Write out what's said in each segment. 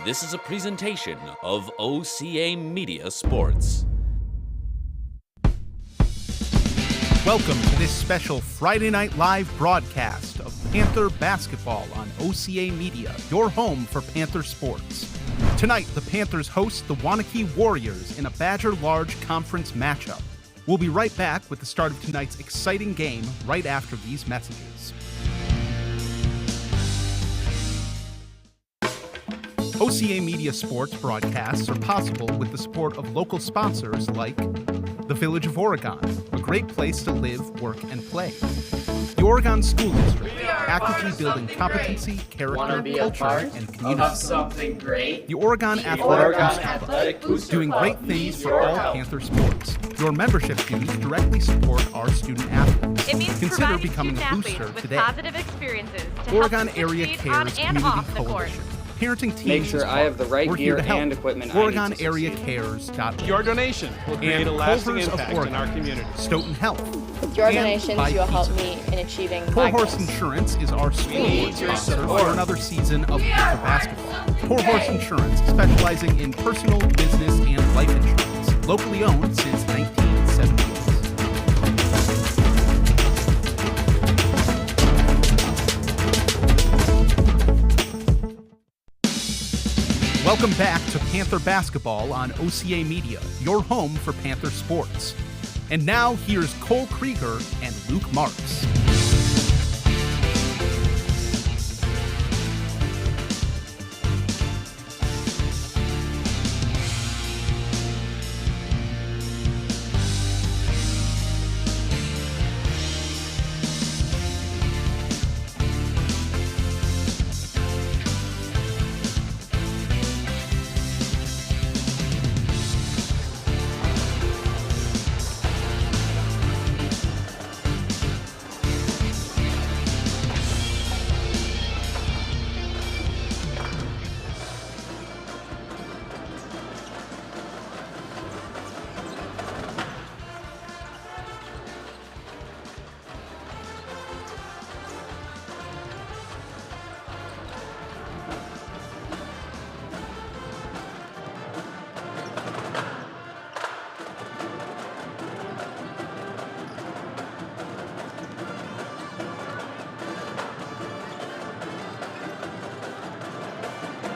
This is a presentation of OCA Media Sports. Welcome to this special Friday Night Live broadcast of Panther basketball on OCA Media, your home for Panther sports. Tonight, the Panthers host the Waunakee Warriors in a Badger Large Conference matchup. We'll be right back with the start of tonight's exciting game right after these messages. OCA Media Sports broadcasts are possible with the support of local sponsors like the Village of Oregon, a great place to live, work, and play. The Oregon School District, actively building competency, character, culture, and community. Something great. The Oregon Athletic Booster Club, doing great things for all Panther sports. Your membership dues directly support our student athletes. It means Consider becoming a booster with today. positive experiences to Oregon help them Area succeed Cares on and Community off the court. Coalition. Parenting teams Make sure I have the right gear and equipment I need to succeed. OregonAreaCares.org. Your donation will create a lasting impact in our community. Stoughton Health. With your And donations, by you'll help Pizza. me in achieving Poor my Horse goals. Insurance is our scoreboard sponsor for another season of Panther basketball. Poor Horse Insurance, specializing in personal, business, and life insurance. Locally owned since 1978. Welcome back to Panther basketball on OCA Media, your home for Panther sports. And now here's Cole Krueger and Luke Marx.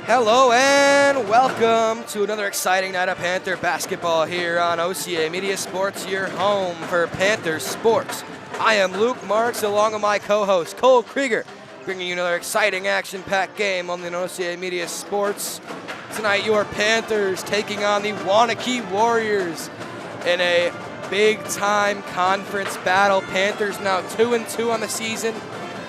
Hello and welcome to another exciting night of Panther basketball here on OCA Media Sports, your home for Panther sports. I am Luke Marx, along with my co-host Cole Krueger, bringing you another exciting action-packed game on the OCA Media Sports. Tonight, your Panthers taking on the Waunakee Warriors in a big-time conference battle. Panthers now 2-2 on the season,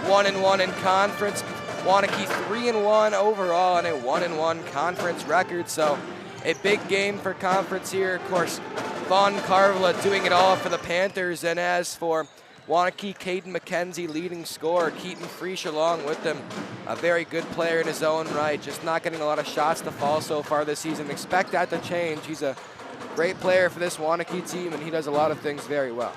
1-1 in conference. Waunakee 3-1 overall and a 1-1 conference record. So a big game for conference here. Of course, Vaughn Carvilla doing it all for the Panthers. And as for Waunakee, Caden McKenzie leading scorer, Keaton Freesh along with them. A very good player in his own right, just not getting a lot of shots to fall so far this season. Expect that to change. He's a great player for this Waunakee team, and he does a lot of things very well.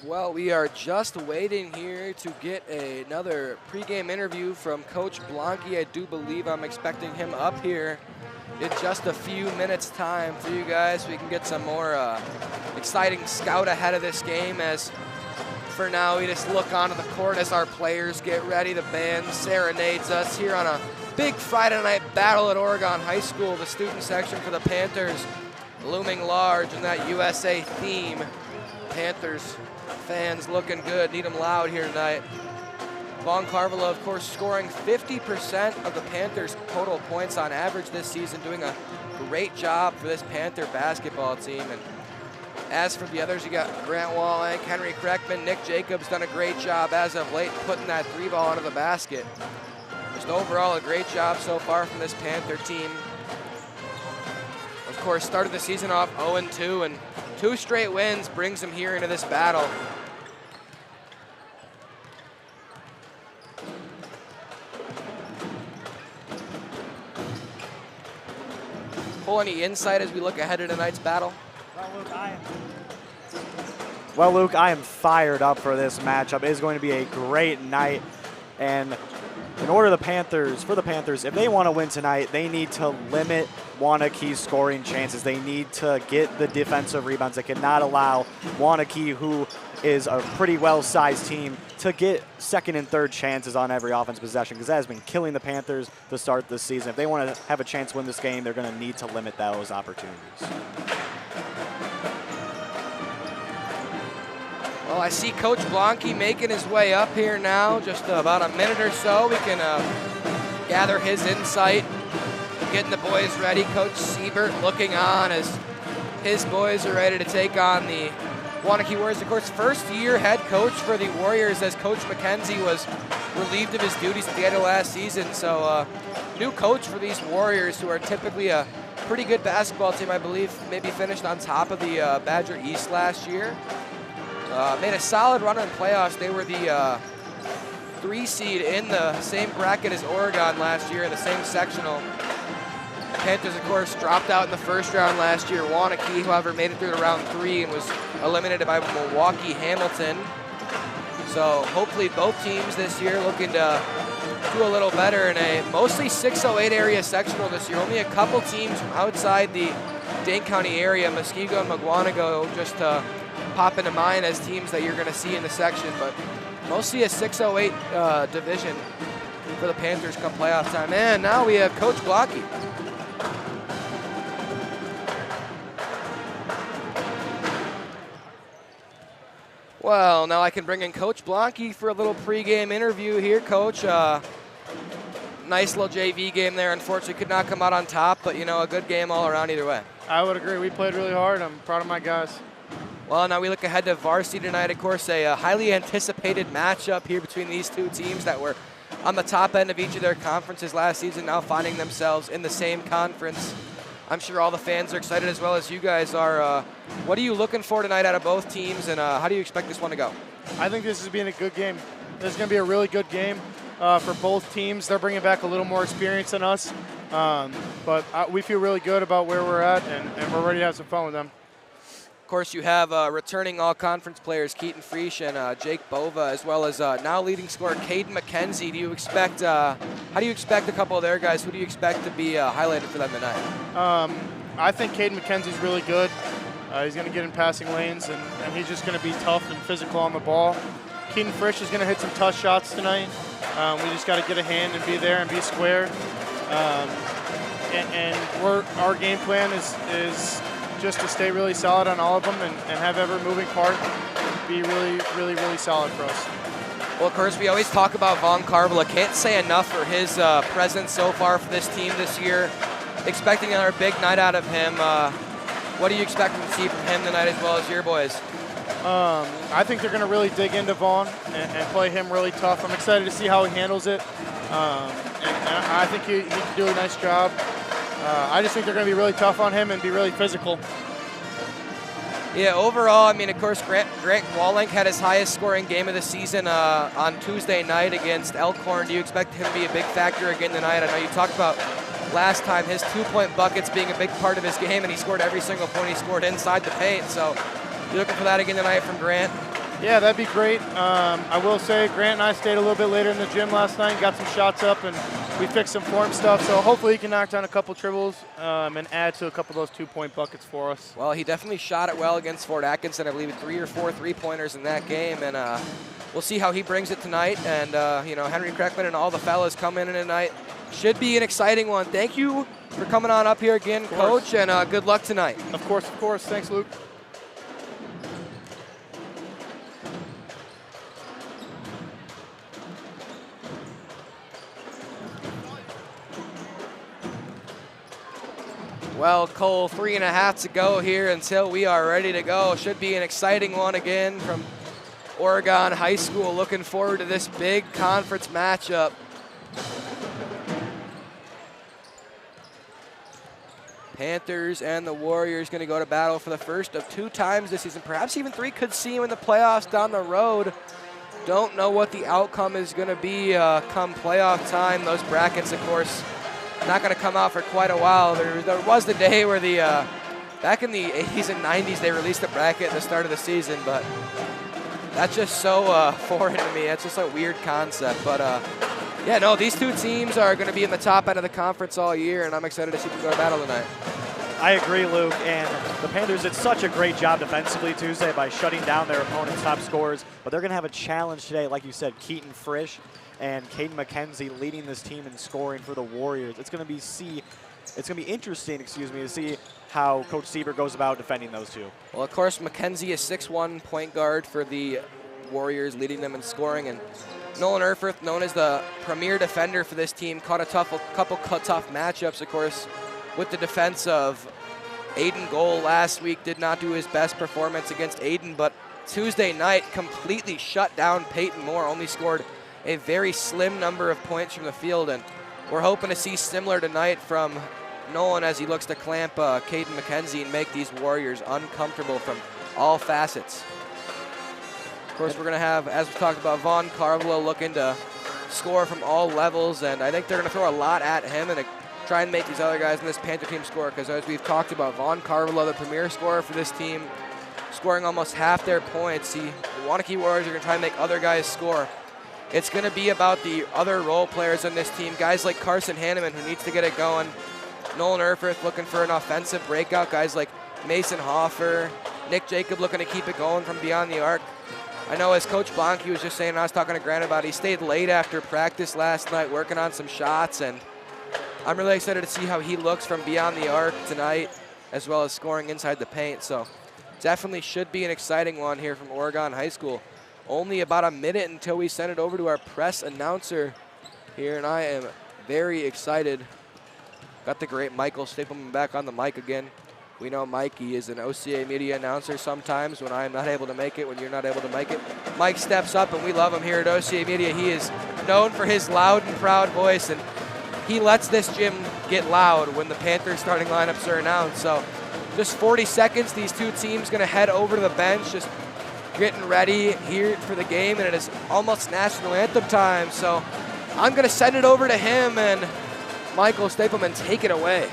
Well, we are just waiting here to get another pregame interview from Coach Blanke. I do believe I'm expecting him up here in just a few minutes' time for you guys, so we can get some more exciting scout ahead of this game. As for now, we just look onto the court as our players get ready. The band serenades us here on a big Friday night battle at Oregon High School. The student section for the Panthers looming large in that USA theme. Panthers fans looking good, need them loud here tonight. Vaughn Carvilla, of course, scoring 50% of the Panthers' total points on average this season, doing a great job for this Panther basketball team. And as for the others, you got Grant Wallenk, Henry Kreckman, Nick Jacobs done a great job as of late putting that three ball into the basket. Just overall a great job so far from this Panther team. Of course, started the season off 0-2, and 2 straight wins brings them here into this battle. Pull any insight as we look ahead to tonight's battle? Well, Luke, I am fired up for this matchup. It is going to be a great night, and in order for the Panthers, if they want to win tonight, they need to limit Waunakee's scoring chances. They need to get the defensive rebounds. They cannot allow Waunakee, who is a pretty well-sized team, to get second and third chances on every offensive possession, because that has been killing the Panthers to start this season. If they want to have a chance to win this game, they're going to need to limit those opportunities. Well, I see Coach Blanke making his way up here now. Just about a minute or so, we can gather his insight, getting the boys ready. Coach Siebert looking on as his boys are ready to take on the Waunakee Warriors. Of course, first-year head coach for the Warriors, as Coach McKenzie was relieved of his duties at the end of last season. So new coach for these Warriors, who are typically a pretty good basketball team. I believe maybe finished on top of the Badger East last year. Made a solid run in the playoffs. They were the 3 seed in the same bracket as Oregon last year in the same sectional. The Panthers, of course, dropped out in the first round last year. Waunakee, however, made it through to round 3 and was eliminated by Milwaukee Hamilton. So hopefully both teams this year looking to do a little better in a mostly 608 area sectional this year. Only a couple teams from outside the Dane County area, Muskego and Mugwanago, just pop into mind as teams that you're going to see in the section, but mostly a 608 division for the Panthers come playoff time. And now we have Coach Blanke. Well, now I can bring in Coach Blanke for a little pregame interview here. Coach, nice little JV game there. Unfortunately, could not come out on top, but, you know, a good game all around either way. I would agree. We played really hard. I'm proud of my guys. Well, now we look ahead to varsity tonight. Of course, a highly anticipated matchup here between these two teams that were on the top end of each of their conferences last season, now finding themselves in the same conference. I'm sure all the fans are excited as well as you guys are. What are you looking for tonight out of both teams, and how do you expect this one to go? I think this is being a good game. This is going to be a really good game for both teams. They're bringing back a little more experience than us, but we feel really good about where we're at, and we're ready to have some fun with them. Of course, you have returning all-conference players Keaton Freesh and Jake Bova, as well as now leading scorer Caden McKenzie. Do you expect? How do you expect a couple of their guys? Who do you expect to be highlighted for them tonight? I think Caden McKenzie's really good. He's going to get in passing lanes, and he's just going to be tough and physical on the ball. Keaton Frisch is going to hit some tough shots tonight. We just got to get a hand and be there and be square. Our game plan is just to stay really solid on all of them and have every moving part be really, really, really solid for us. Well, of course, we always talk about Von Carvela. Can't say enough for his presence so far for this team this year. Expecting another big night out of him. What do you expect to see from him tonight as well as your boys? I think they're going to really dig into Vaughn and play him really tough. I'm excited to see how he handles it. And I think he can do a nice job. I just think they're going to be really tough on him and be really physical. Yeah, overall, I mean, of course, Grant Wallenk had his highest scoring game of the season on Tuesday night against Elkhorn. Do you expect him to be a big factor again tonight? I know you talked about last time his 2-point buckets being a big part of his game, and he scored every single point he scored inside the paint. So you're looking for that again tonight from Grant? Yeah, that'd be great. I will say Grant and I stayed a little bit later in the gym last night, got some shots up, and we fixed some form stuff. So hopefully he can knock down a couple triples and add to a couple of those 2-point buckets for us. Well, he definitely shot it well against Fort Atkinson. I believe 3 or 4 3-pointers in that game, and we'll see how he brings it tonight. And Henry Kreckman and all the fellas come in tonight. Should be an exciting one. Thank you for coming on up here again, Coach, and good luck tonight. Of course. Thanks, Luke. Well, Cole, 3.5 to go here until we are ready to go. Should be an exciting one again from Oregon High School. Looking forward to this big conference matchup. Panthers and the Warriors going to go to battle for the first of 2 times this season. Perhaps even 3, could see them in the playoffs down the road. Don't know what the outcome is going to be come playoff time. Those brackets, of course, not going to come out for quite a while. There was the day where back in the 80s and 90s, they released a bracket at the start of the season, but that's just so foreign to me. That's just a weird concept. But yeah, no, these 2 teams are going to be in the top end of the conference all year, and I'm excited to see them go to battle tonight. I agree, Luke, and the Panthers did such a great job defensively Tuesday by shutting down their opponent's top scorers, but they're going to have a challenge today, like you said, Keaton Frisch and Caden McKenzie leading this team in scoring for the Warriors. It's going to be interesting, to see how Coach Sieber goes about defending those 2. Well, of course, McKenzie is 6'1" point guard for the Warriors, leading them in scoring, and Nolan Erfurth, known as the premier defender for this team, caught a couple tough matchups, of course, with the defense of Aiden Goal last week. Did not do his best performance against Aiden, but Tuesday night completely shut down Peyton Moore, only scored a very slim number of points from the field, and we're hoping to see similar tonight from Nolan as he looks to clamp Caden McKenzie and make these Warriors uncomfortable from all facets. Of course, we're going to have, as we talked about, Von Carvela looking to score from all levels, and I think they're going to throw a lot at him and try and make these other guys in this Panther team score, because as we've talked about, Von Carvela, the premier scorer for this team, scoring almost half their points. The Waunakee Warriors are going to try and make other guys score. It's going to be about the other role players on this team, guys like Carson Hanneman, who needs to get it going. Nolan Erfurth looking for an offensive breakout. Guys like Mason Hoffer, Nick Jacob looking to keep it going from beyond the arc. I know, as Coach Blanke was just saying, and I was talking to Grant about it, he stayed late after practice last night working on some shots, and I'm really excited to see how he looks from beyond the arc tonight, as well as scoring inside the paint. So definitely should be an exciting one here from Oregon High School. Only about a minute until we send it over to our press announcer here, and I am very excited. Got the great Michael Stapleman back on the mic again. We know Mikey is an OCA Media announcer sometimes when I'm not able to make it, when you're not able to make it. Mike steps up, and we love him here at OCA Media. He is known for his loud and proud voice, and he lets this gym get loud when the Panthers starting lineups are announced. So just 40 seconds, these 2 teams going to head over to the bench, just getting ready here for the game, and it is almost national anthem time. So I'm going to send it over to him, and Michael Stapleman, take it away.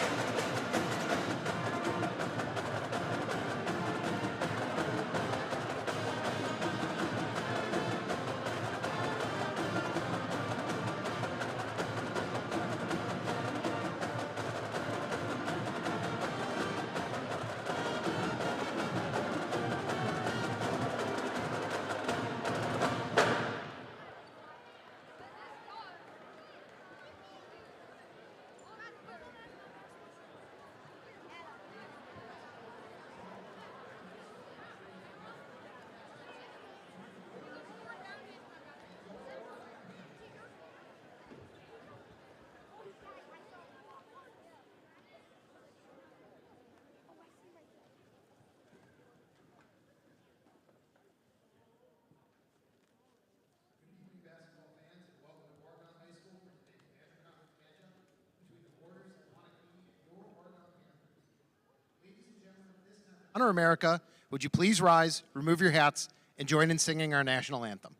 Honor America, would you please rise, remove your hats, and join in singing our national anthem?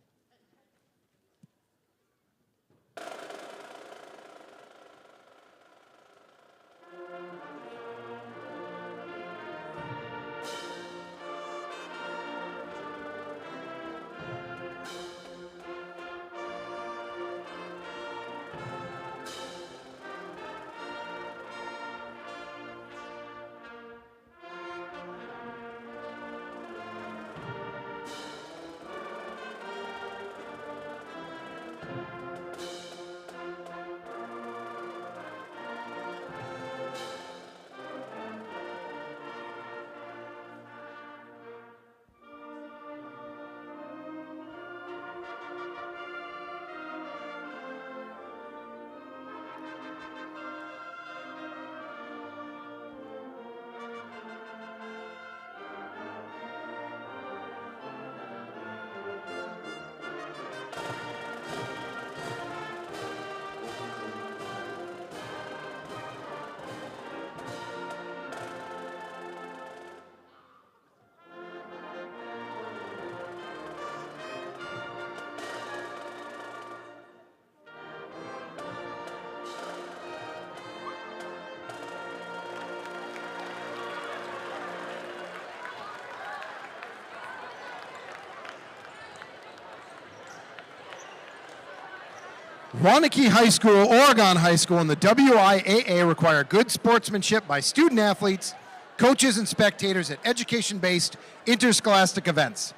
Waunakee High School, Oregon High School, and the WIAA require good sportsmanship by student athletes, coaches, and spectators at education-based interscholastic events.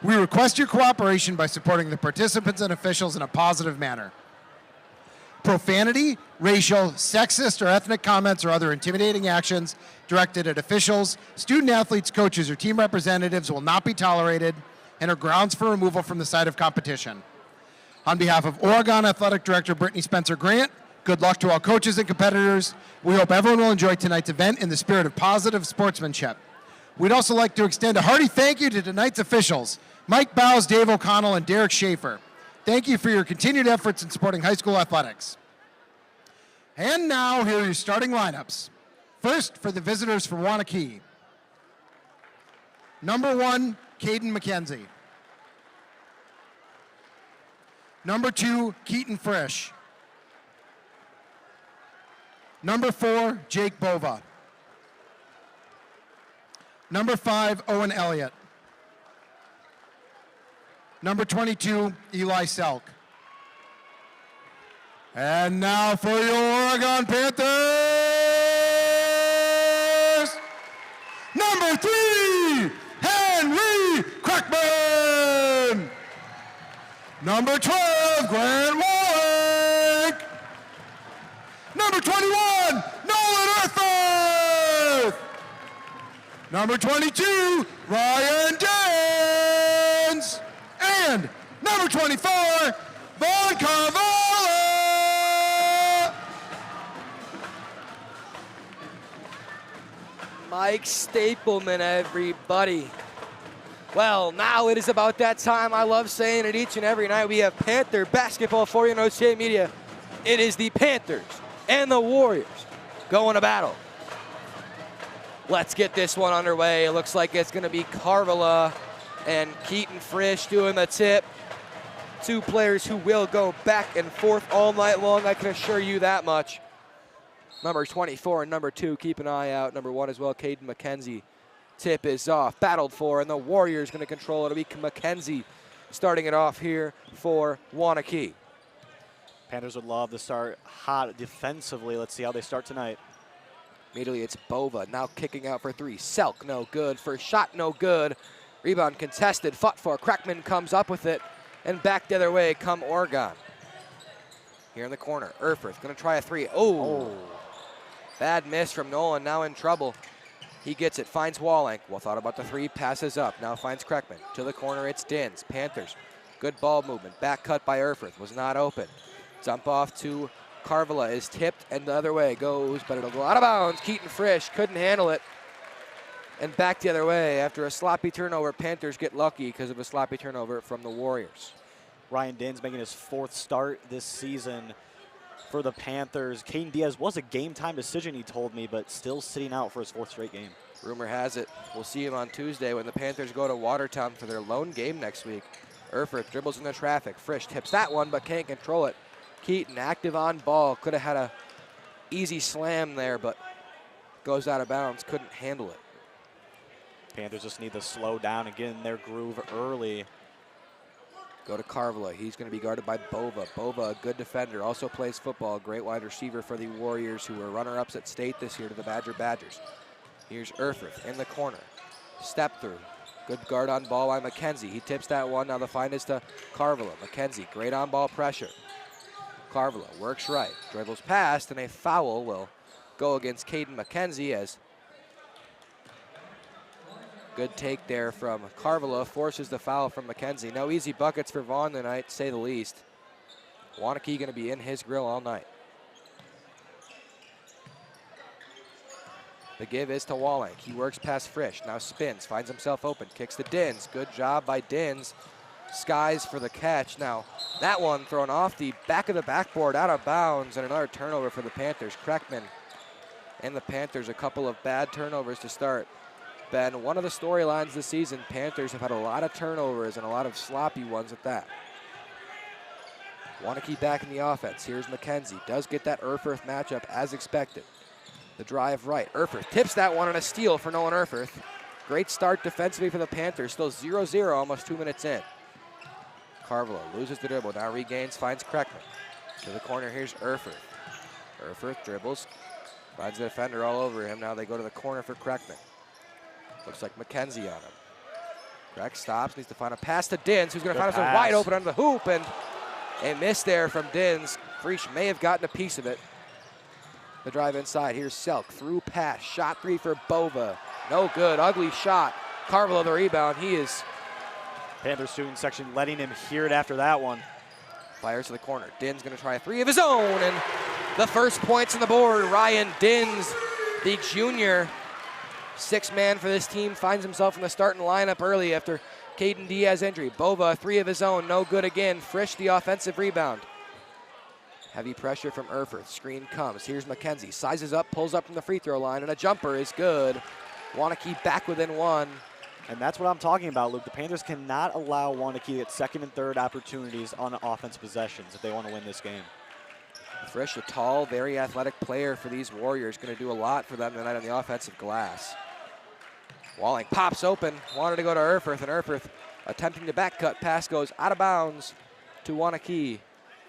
We request your cooperation by supporting the participants and officials in a positive manner. Profanity, racial, sexist, or ethnic comments or other intimidating actions directed at officials, student athletes, coaches, or team representatives will not be tolerated and are grounds for removal from the site of competition. On behalf of Oregon Athletic Director Brittany Spencer Grant, good luck to all coaches and competitors. We hope everyone will enjoy tonight's event in the spirit of positive sportsmanship. We'd also like to extend a hearty thank you to tonight's officials, Mike Bowes, Dave O'Connell, and Derek Schaefer. Thank you for your continued efforts in supporting high school athletics. And now, here are your starting lineups. First, for the visitors from Waunakee. Number 1, Caden McKenzie. Number 2, Keaton Frisch. Number 4, Jake Bova. Number 5, Owen Elliott. Number 22, Eli Selk. And now for your Oregon Panthers, number 3, Henry Crackman. Number 12, Grant Warwick. Number 21, Nolan Earthworth. Number 22, Ryan Dance. And number 24, Vaughn Carvalho. Mike Stapleman, everybody. Well, now it is about that time. I love saying it each and every night. We have Panther basketball for you on OCA Media. It is the Panthers and the Warriors going to battle. Let's get this one underway. It looks like it's going to be Carvalho and Keaton Frisch doing the tip. Two players who will go back and forth all night long, I can assure you that much. Number 24 and number 2, keep an eye out. Number 1 as well, Caden McKenzie. Tip is off, battled for, and the Warriors going to control it. It'll be McKenzie starting it off here for Waunakee. Panthers would love to start hot defensively. Let's see how they start tonight. Immediately it's Bova, now kicking out for 3. Selk, no good. First shot, no good. Rebound contested, fought for. Crackman comes up with it, and back the other way come Oregon. Here in the corner, Earthworth going to try a 3. Oh, bad miss from Nolan, now in trouble. He gets it, finds Wallenk. Well, thought about the 3, passes up. Now finds Crackman. To the corner, it's Dins. Panthers, good ball movement. Back cut by Earthworth, was not open. Dump off to Carvalho, is tipped, and the other way goes, but it'll go out of bounds. Keaton Frisch couldn't handle it. And back the other way after a sloppy turnover. Panthers get lucky because of a sloppy turnover from the Warriors. Ryan Dins making his 4th start this season for the Panthers. Caden Diaz was a game-time decision, he told me, but still sitting out for his 4th straight game. Rumor has it we'll see him on Tuesday when the Panthers go to Watertown for their lone game next week. Erfurth dribbles into traffic. Frisch tips that one, but can't control it. Keaton active on ball. Could have had a easy slam there, but goes out of bounds. Couldn't handle it. Panthers just need to slow down and get in their groove early. Go to Carvala. He's going to be guarded by Bova. Bova, a good defender, also plays football. Great wide receiver for the Warriors, who were runner-ups at state this year to the Badgers. Here's Erfurth in the corner. Step through. Good guard on ball by McKenzie. He tips that one. Now the find is to Carvala. McKenzie, great on ball pressure. Carvala works right. Dribbles past, and a foul will go against Caden McKenzie as good take there from Carvala, forces the foul from McKenzie. No easy buckets for Vaughn tonight, to say the least. Waunakee going to be in his grill all night. The give is to Wallenk. He works past Frisch, now spins, finds himself open, kicks to Dins. Good job by Dins. Skies for the catch. Now, that one thrown off the back of the backboard, out of bounds, and another turnover for the Panthers. Kreckman and the Panthers, a couple of bad turnovers to start. Ben, one of the storylines this season, Panthers have had a lot of turnovers and a lot of sloppy ones at that. Waunakee back in the offense. Here's McKenzie. Does get that Erfurth matchup as expected. The drive right. Erfurth tips that one on a steal for Nolan Erfurth. Great start defensively for the Panthers. Still 0-0, almost 2 minutes in. Carvala loses the dribble. Now regains, finds Kreckman. To the corner, here's Erfurth. Erfurth dribbles. Finds the defender all over him. Now they go to the corner for Kreckman. Looks like McKenzie on him. Kreck stops, needs to find a pass to Dins, who's going to find himself wide open under the hoop, and a miss there from Dins. Frisch may have gotten a piece of it. The drive inside, here's Selk, through pass, shot three for Bova. No good, ugly shot. Carvala the rebound, he is. Panther student section letting him hear it after that one. Fires to the corner, Dins going to try a three of his own, and the first points on the board. Ryan Dins, the junior, sixth man for this team, finds himself in the starting lineup early after Caden Diaz injury. Bova, three of his own, no good again. Frisch, the offensive rebound. Heavy pressure from Erfurth. Screen comes. Here's McKenzie. Sizes up, pulls up from the free throw line, and a jumper is good. Waunakee back within one. And that's what I'm talking about, Luke. The Panthers cannot allow Waunakee to get second and third opportunities on offense possessions if they want to win this game. Frisch, a tall, very athletic player for these Warriors, going to do a lot for them tonight on the offensive glass. Walling pops open, wanted to go to Erfurth, and Erfurth attempting to back cut. Pass goes out of bounds to Waunakee.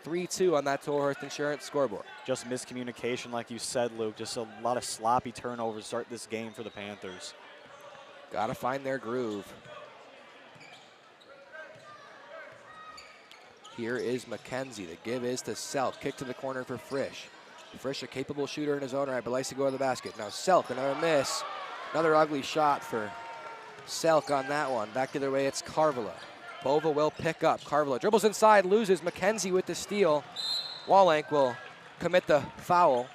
3-2 on that Tolhurst Insurance scoreboard. Just miscommunication, like you said, Luke. Just a lot of sloppy turnovers to start this game for the Panthers. Got to find their groove. Here is McKenzie. The give is to Selk. Kick to the corner for Frisch. Frisch, a capable shooter in his own right, but likes to go to the basket. Now Selk, another miss. Another ugly shot for Selk on that one. Back the other way, it's Carvala. Bova will pick up. Carvala dribbles inside, loses. McKenzie with the steal. Wallenk will commit the foul.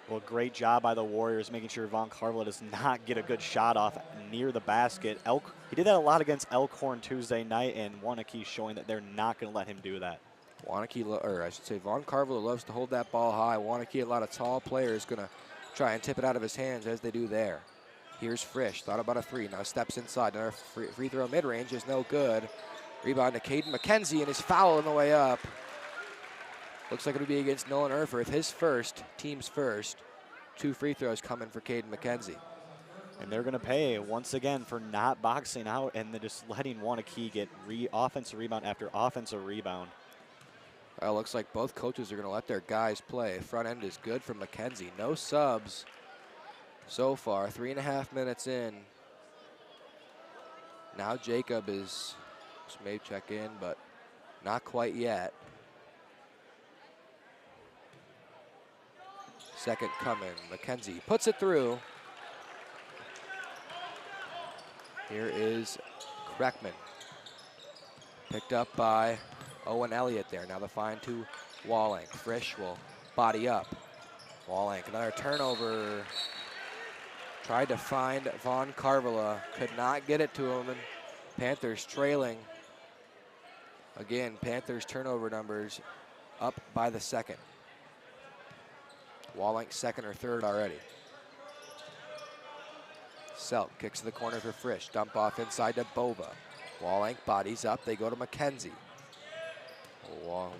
Well, great job by the Warriors making sure Von Carvala does not get a good shot off near the basket. He did that a lot against Elkhorn Tuesday night, and Waunakee showing that they're not going to let him do that. Waunakee, or I should say Von Carvala loves to hold that ball high. Waunakee, a lot of tall players, going to try and tip it out of his hands as they do there. Here's Frisch, thought about a three, now steps inside. Another free throw mid-range is no good. Rebound to Caden McKenzie, and his foul on the way up. Looks like it'll be against Nolan Erfurth, his first, team's first. 2 free throws coming for Caden McKenzie. And they're going to pay once again for not boxing out and then just letting Waunakee get offensive rebound after offensive rebound. Well, looks like both coaches are going to let their guys play. Front end is good from McKenzie. No subs so far. 3.5 minutes in. Now Jacob is may check in, but not quite yet. Second coming. McKenzie puts it through. Here is Kreckman. Picked up by Owen Elliott there. Now the find to Wallenk. Frisch will body up. Wallenk, another turnover. Tried to find Von Carvala. Could not get it to him. And Panthers trailing. Again, Panthers turnover numbers up by the second. Wallenk second or third already. Selk kicks to the corner for Frisch. Dump off inside to Bova. Wallenk bodies up. They go to McKenzie.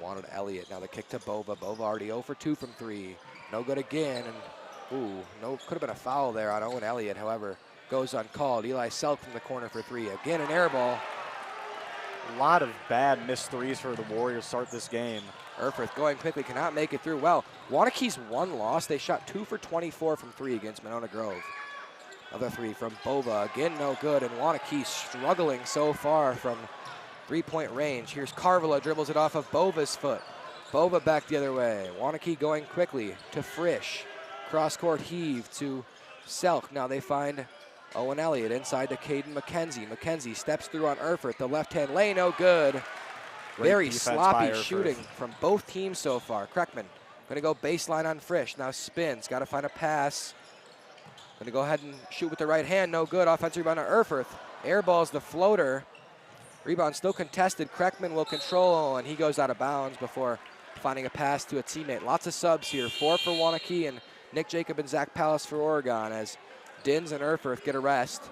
Wanted Elliott. Now the kick to Bova. Bova already 0 for 2 from 3. No good again. And could have been a foul there on Owen Elliott. However, goes uncalled. Eli Selk from the corner for 3. Again, an air ball. A lot of bad missed threes for the Warriors start this game. Erfurth going quickly, cannot make it through. Well, Waunakee's one loss. They shot 2 for 24 from 3 against Monona Grove. Another 3 from Bova. Again, no good. And Waunakee struggling so far from three-point range. Here's Carvala, dribbles it off of Bova's foot. Bova back the other way. Waunakee going quickly to Frisch. Cross-court heave to Selk. Now they find Owen Elliott inside to Caden McKenzie. McKenzie steps through on Erfurth. The left-hand lay, no good. Very sloppy shooting from both teams so far. Kreckman going to go baseline on Frisch. Now spins, got to find a pass. Going to go ahead and shoot with the right hand, no good. Offensive rebound on Erfurth. Airballs the floater. Rebound still contested. Kreckman will control, and he goes out of bounds before finding a pass to a teammate. Lots of subs here. 4 for Waunakee and Nick Jacob and Zach Pallas for Oregon as Dins and Erfurth get a rest.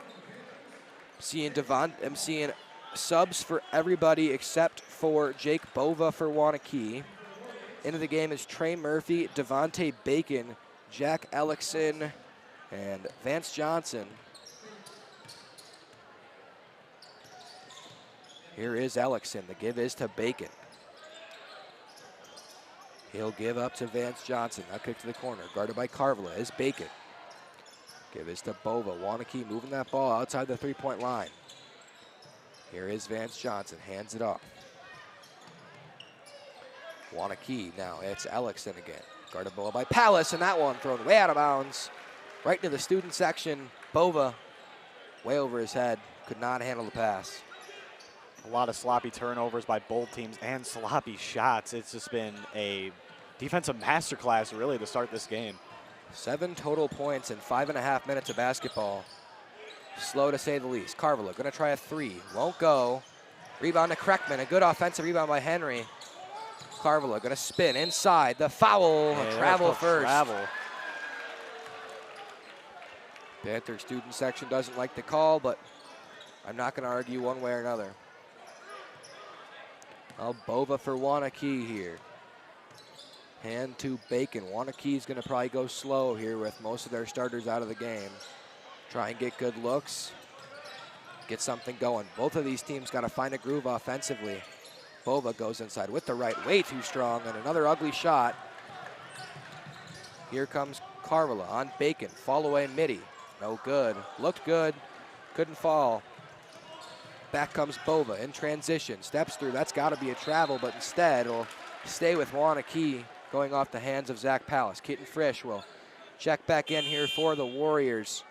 I'm seeing subs for everybody except for Jake Bova for Waunakee. Into the game is Trey Murphy, Devontae Bacon, Jack Ellickson, and Vance Johnson. Here is Ellickson. The give is to Bacon. He'll give up to Vance Johnson. Now kick to the corner. Guarded by Carvala is Bacon. Give is to Bova. Waunakee moving that ball outside the three-point line. Here is Vance Johnson. Hands it off. Waunakee now. It's Ellickson again. Guarded ball by Pallas, and that one thrown way out of bounds. Right into the student section. Bova way over his head. Could not handle the pass. A lot of sloppy turnovers by both teams and sloppy shots. It's just been a defensive masterclass, really, to start this game. 7 total points in 5.5 minutes of basketball. Slow to say the least. Carvala going to try a 3. Won't go. Rebound to Kreckman. A good offensive rebound by Henry. Carvala going to spin inside. The foul. Travel first. Panther student section doesn't like the call, but I'm not going to argue one way or another. Bova for Waunakee here. Hand to Bacon. Waunakee's going to probably go slow here with most of their starters out of the game. Try and get good looks. Get something going. Both of these teams got to find a groove offensively. Bova goes inside with the right, way too strong, and another ugly shot. Here comes Carvala on Bacon. Fall away midi. No good. Looked good. Couldn't fall. Back comes Bova in transition. Steps through. That's got to be a travel, but instead it'll stay with Waunakee going off the hands of Zach Pallas. Keaton Frisch will check back in here for the Warriors.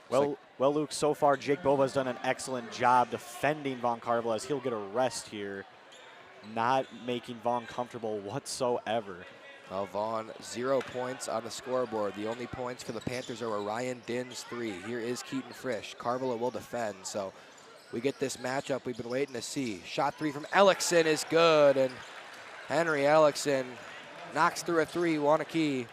Well, Luke, so far Jake Bova has done an excellent job defending Von Carvala as he'll get a rest here, not making Vaughn comfortable whatsoever. Well, Vaughn, 0 points on the scoreboard. The only points for the Panthers are Ryan Din's 3. Here is Keaton Frisch. Carvala will defend, so we get this matchup we've been waiting to see. Shot 3 from Ellickson is good, and Henry Ellickson knocks through a 3. Waunakee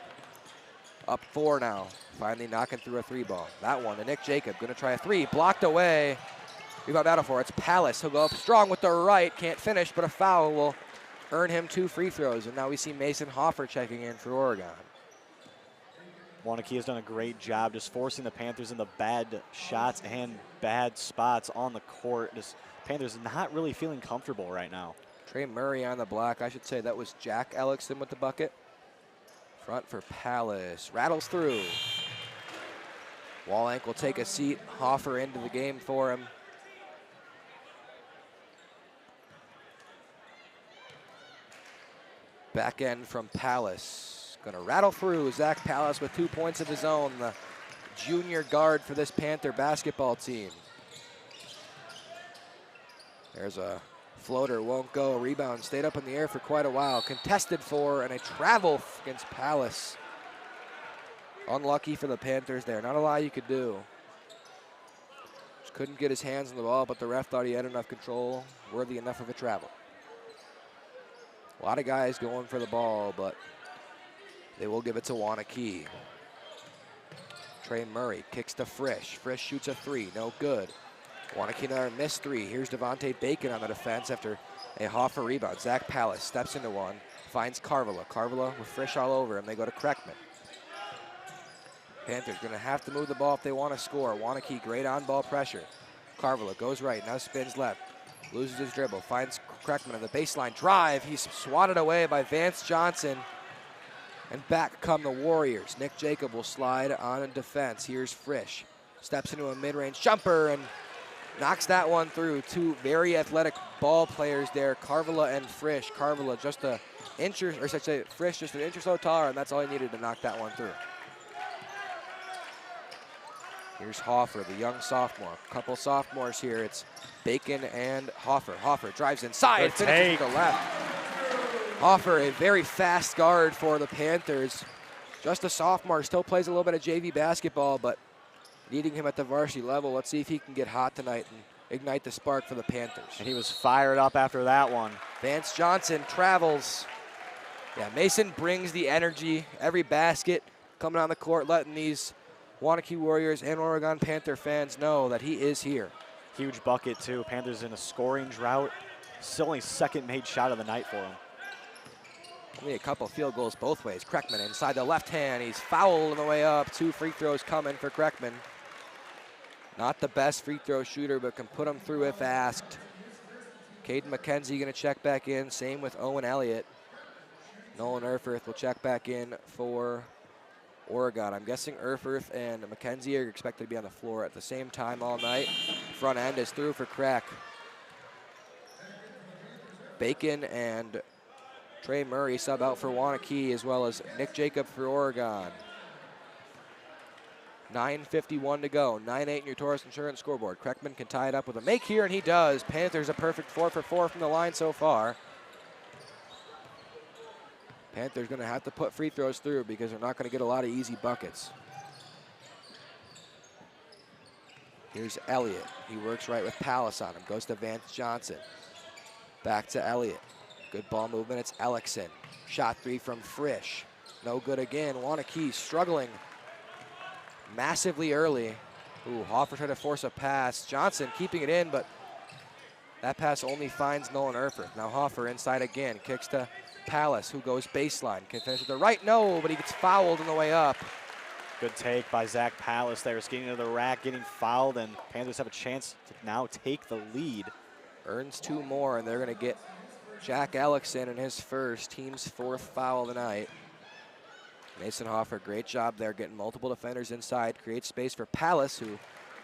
up 4 now. Finally knocking through a 3 ball. That one to Nick Jacob. Going to try a 3. Blocked away. Rebound battle for it's Pallas. He'll go up strong with the right. Can't finish, but a foul will earn him 2 free throws. And now we see Mason Hoffer checking in for Oregon. Waunakee has done a great job just forcing the Panthers into bad shots and bad spots on the court. Just Panthers not really feeling comfortable right now. Trey Murray on the block. I should say that was Jack Ellickson with the bucket. Front for Pallas. Rattles through. Wallenk will take a seat. Hoffer into the game for him. Back end from Pallas. Going to rattle through. Zach Pallas with 2 points of his own. The junior guard for this Panther basketball team. There's a floater, won't go. Rebound stayed up in the air for quite a while. Contested for, and a travel against Pallas. Unlucky for the Panthers there. Not a lot you could do. Just couldn't get his hands on the ball, but the ref thought he had enough control, worthy enough of a travel. A lot of guys going for the ball, but they will give it to Waunakee. Trey Murray kicks to Frisch. Frisch shoots a three, no good. Waunakee another missed three. Here's Devontae Bacon on the defense after a Hoffer rebound. Zach Pallas steps into one, finds Carvala. Carvala with Frisch all over him. They go to Kreckman. Panthers going to have to move the ball if they want to score. Waunakee, great on-ball pressure. Carvala goes right, now spins left. Loses his dribble, finds Kreckman on the baseline drive. He's swatted away by Vance Johnson. And back come the Warriors. Nick Jacob will slide on in defense. Here's Frisch. Steps into a mid-range jumper and knocks that one through. Two very athletic ball players there, Carvala and Frisch. Carvala just an inch, or should I say Frisch just an inch or so taller, and that's all he needed to knock that one through. Here's Hoffer, the young sophomore. Couple sophomores here. It's Bacon and Hoffer. Hoffer drives inside, finishes to the left. Hoffer, a very fast guard for the Panthers. Just a sophomore, still plays a little bit of JV basketball, but needing him at the varsity level. Let's see if he can get hot tonight and ignite the spark for the Panthers. And he was fired up after that one. Vance Johnson travels. Yeah, Mason brings the energy. Every basket coming on the court, letting these Waunakee Warriors and Oregon Panther fans know that he is here. Huge bucket, too. Panthers in a scoring drought. Still only second made shot of the night for him. Only a couple field goals both ways. Kreckman inside the left hand. He's fouled on the way up. 2 free throws coming for Kreckman. Not the best free throw shooter, but can put them through if asked. Caden McKenzie going to check back in. Same with Owen Elliott. Nolan Erfurth will check back in for Oregon. I'm guessing Erfurth and McKenzie are expected to be on the floor at the same time all night. Front end is through for Crack. Bacon and Trey Murray sub out for Waunakee, as well as Nick Jacob for Oregon. 9:51 to go. 9-8 in your Taurus Insurance scoreboard. Kreckman can tie it up with a make here, and he does. Panthers a perfect 4 for 4 from the line so far. Panthers going to have to put free throws through because they're not going to get a lot of easy buckets. Here's Elliott. He works right with Pallas on him. Goes to Vance Johnson. Back to Elliott. Good ball movement. It's Ellickson. Shot three from Frisch. No good again. Waunakee struggling massively early. Ooh, Hoffer tried to force a pass. Johnson keeping it in, but that pass only finds Nolan Erfurth. Now Hoffer inside again. Kicks to Pallas, who goes baseline. Can finish with the right. No, but he gets fouled on the way up. Good take by Zach Pallas there. Skating into the rack, getting fouled, and Panthers have a chance to now take the lead. Earns 2 more, and they're going to get Jack Ellickson in his first, team's 4th foul of the night. Mason Hoffer, great job there, getting multiple defenders inside, creates space for Pallas, who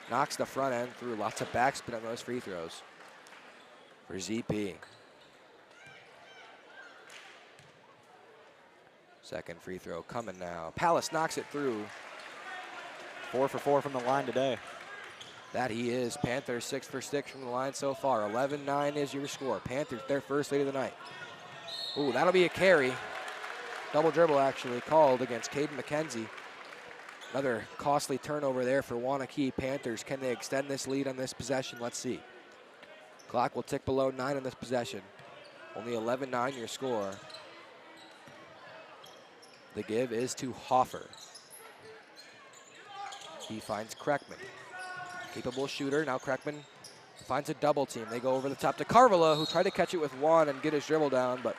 knocks the front end through. Lots of backspin on those free throws for ZP. Second free throw coming now. Pallas knocks it through. 4 for 4 from the line today. That he is. Panthers 6 for 6 from the line so far. 11-9 is your score. Panthers their first lead of the night. Ooh, that'll be a carry. Double dribble actually called against Caden McKenzie. Another costly turnover there for Waunakee. Panthers, can they extend this lead on this possession? Let's see. Clock will tick below 9 on this possession. Only 11-9 your score. The give is to Hoffer. He finds Kreckman. Capable shooter. Now Kreckman finds a double team. They go over the top to Carvala, who tried to catch it with one and get his dribble down, but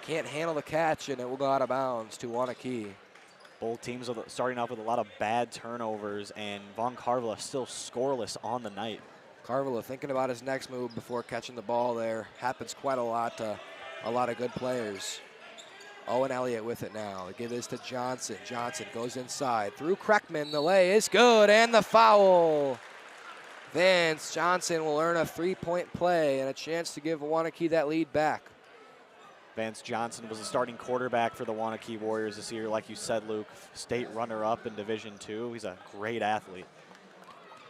can't handle the catch, and it will go out of bounds to Waunakee. Both teams are starting off with a lot of bad turnovers, and Von Carvala still scoreless on the night. Carvala thinking about his next move before catching the ball there. Happens quite a lot to a lot of good players. Owen Elliott with it now. The give is to Johnson. Johnson goes inside through Kreckman. The lay is good, and the foul. Vance Johnson will earn a 3-point play and a chance to give Waunakee that lead back. Vance Johnson was the starting quarterback for the Waunakee Warriors this year. Like you said, Luke, state runner-up in Division II. He's a great athlete.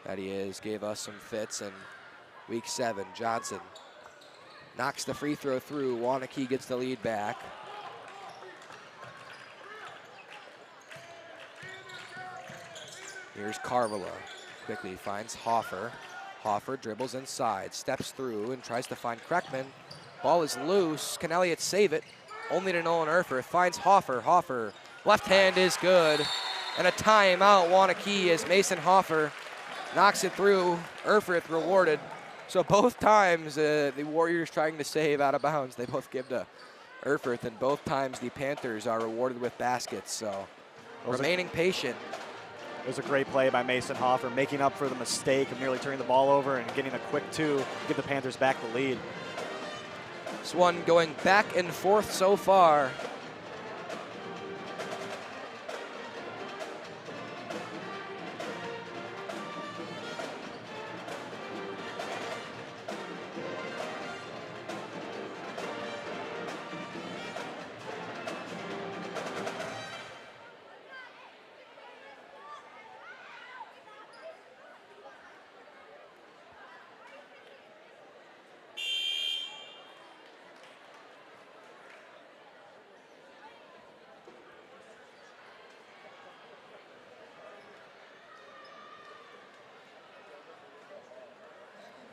That he is. Gave us some fits in week 7. Johnson knocks the free throw through. Waunakee gets the lead back. Here's Carvala. Quickly finds Hoffer. Hoffer dribbles inside, steps through, and tries to find Kreckman. Ball is loose. Can Elliott save it? Only to Nolan Erfurth. Finds Hoffer. Hoffer, left hand is good. and a timeout, Waunakee, as Mason Hoffer knocks it through. Erfurth rewarded. So both times the Warriors trying to save out of bounds, they both give to Erfurth, and both times the Panthers are rewarded with baskets. So remaining patient. It was a great play by Mason Hoffer, making up for the mistake of nearly turning the ball over and getting a quick 2 to give the Panthers back the lead. This one going back and forth so far.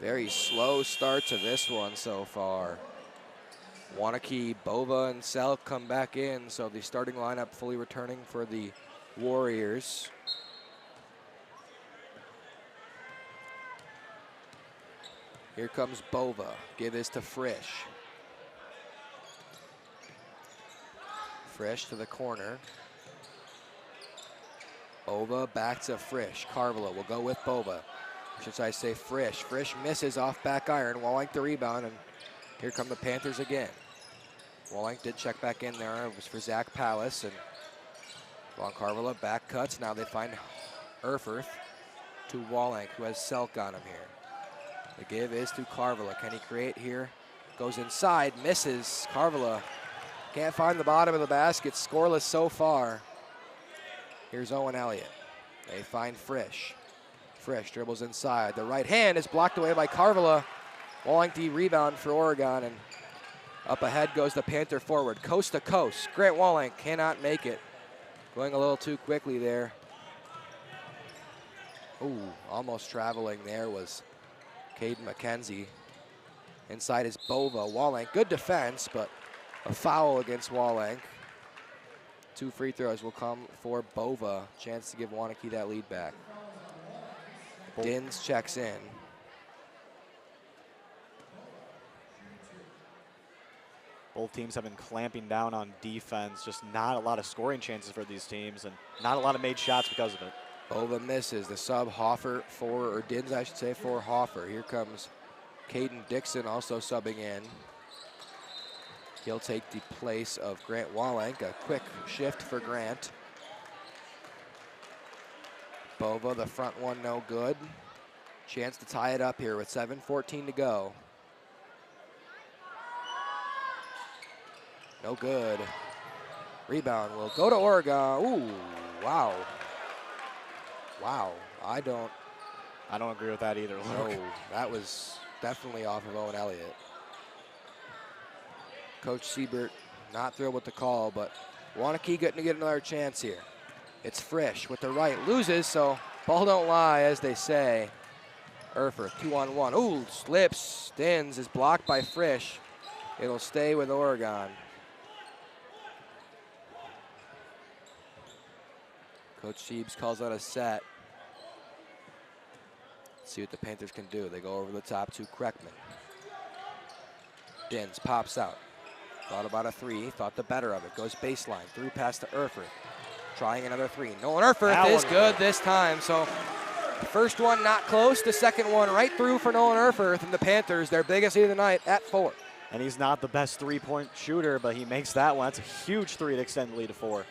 Very slow start to this one so far. Waunakee, Bova, and Selk come back in, so the starting lineup fully returning for the Warriors. Here comes Bova. Give this to Frisch. Frisch to the corner. Bova back to Frisch. Carvalho will go with Bova. Should I say Frisch. Frisch misses off back iron. Waunakee the rebound, and here come the Panthers again. Waunakee did check back in there. It was for Zach Pallas, and Von Carvalho back cuts. Now they find Erfurth to Waunakee, who has Selk on him here. The give is to Carvalho. Can he create here? Goes inside, misses. Carvalho can't find the bottom of the basket. Scoreless so far. Here's Owen Elliott. They find Frisch. Frisch dribbles inside. The right hand is blocked away by Carvalho. Waunakee rebound for Oregon, and up ahead goes the Panther forward. Coast to coast. Grant Waunakee cannot make it. Going a little too quickly there. Ooh, almost traveling there was Caden McKenzie. Inside is Bova. Waunakee, good defense, but a foul against Waunakee. 2 free throws will come for Bova. Chance to give Waunakee that lead back. Dins checks in. Both teams have been clamping down on defense. Just not a lot of scoring chances for these teams, and not a lot of made shots because of it. Bova misses. The sub Hoffer for, or Dins I should say, for Hoffer. Here comes Caden Dixon also subbing in. He'll take the place of Grant Waunakee. A quick shift for Grant. Bova, the front one, no good. Chance to tie it up here with 7:14 to go. No good. Rebound will go to Oregon. Ooh, wow. Wow, I don't agree with that either, Luke. No, that was definitely off of Owen Elliott. Coach Siebert not thrilled with the call, but Waunakee getting to get another chance here. It's Frisch with the right, loses, so ball don't lie, as they say. Erfurth, 2-on-1. Ooh, slips. Dins is blocked by Frisch. It'll stay with Oregon. Coach Siebes calls out a set. Let's see what the Panthers can do. They go over the top to Kreckman. Dins pops out. Thought about a 3, thought the better of it. Goes baseline, through pass to Erfurth. Trying another 3. Nolan Erfurth is good this time. So the first one not close. The second one right through for Nolan Erfurth, and the Panthers, their biggest lead of the night, at 4. And he's not the best 3-point shooter, but he makes that one. That's a huge 3 to extend the lead to 4.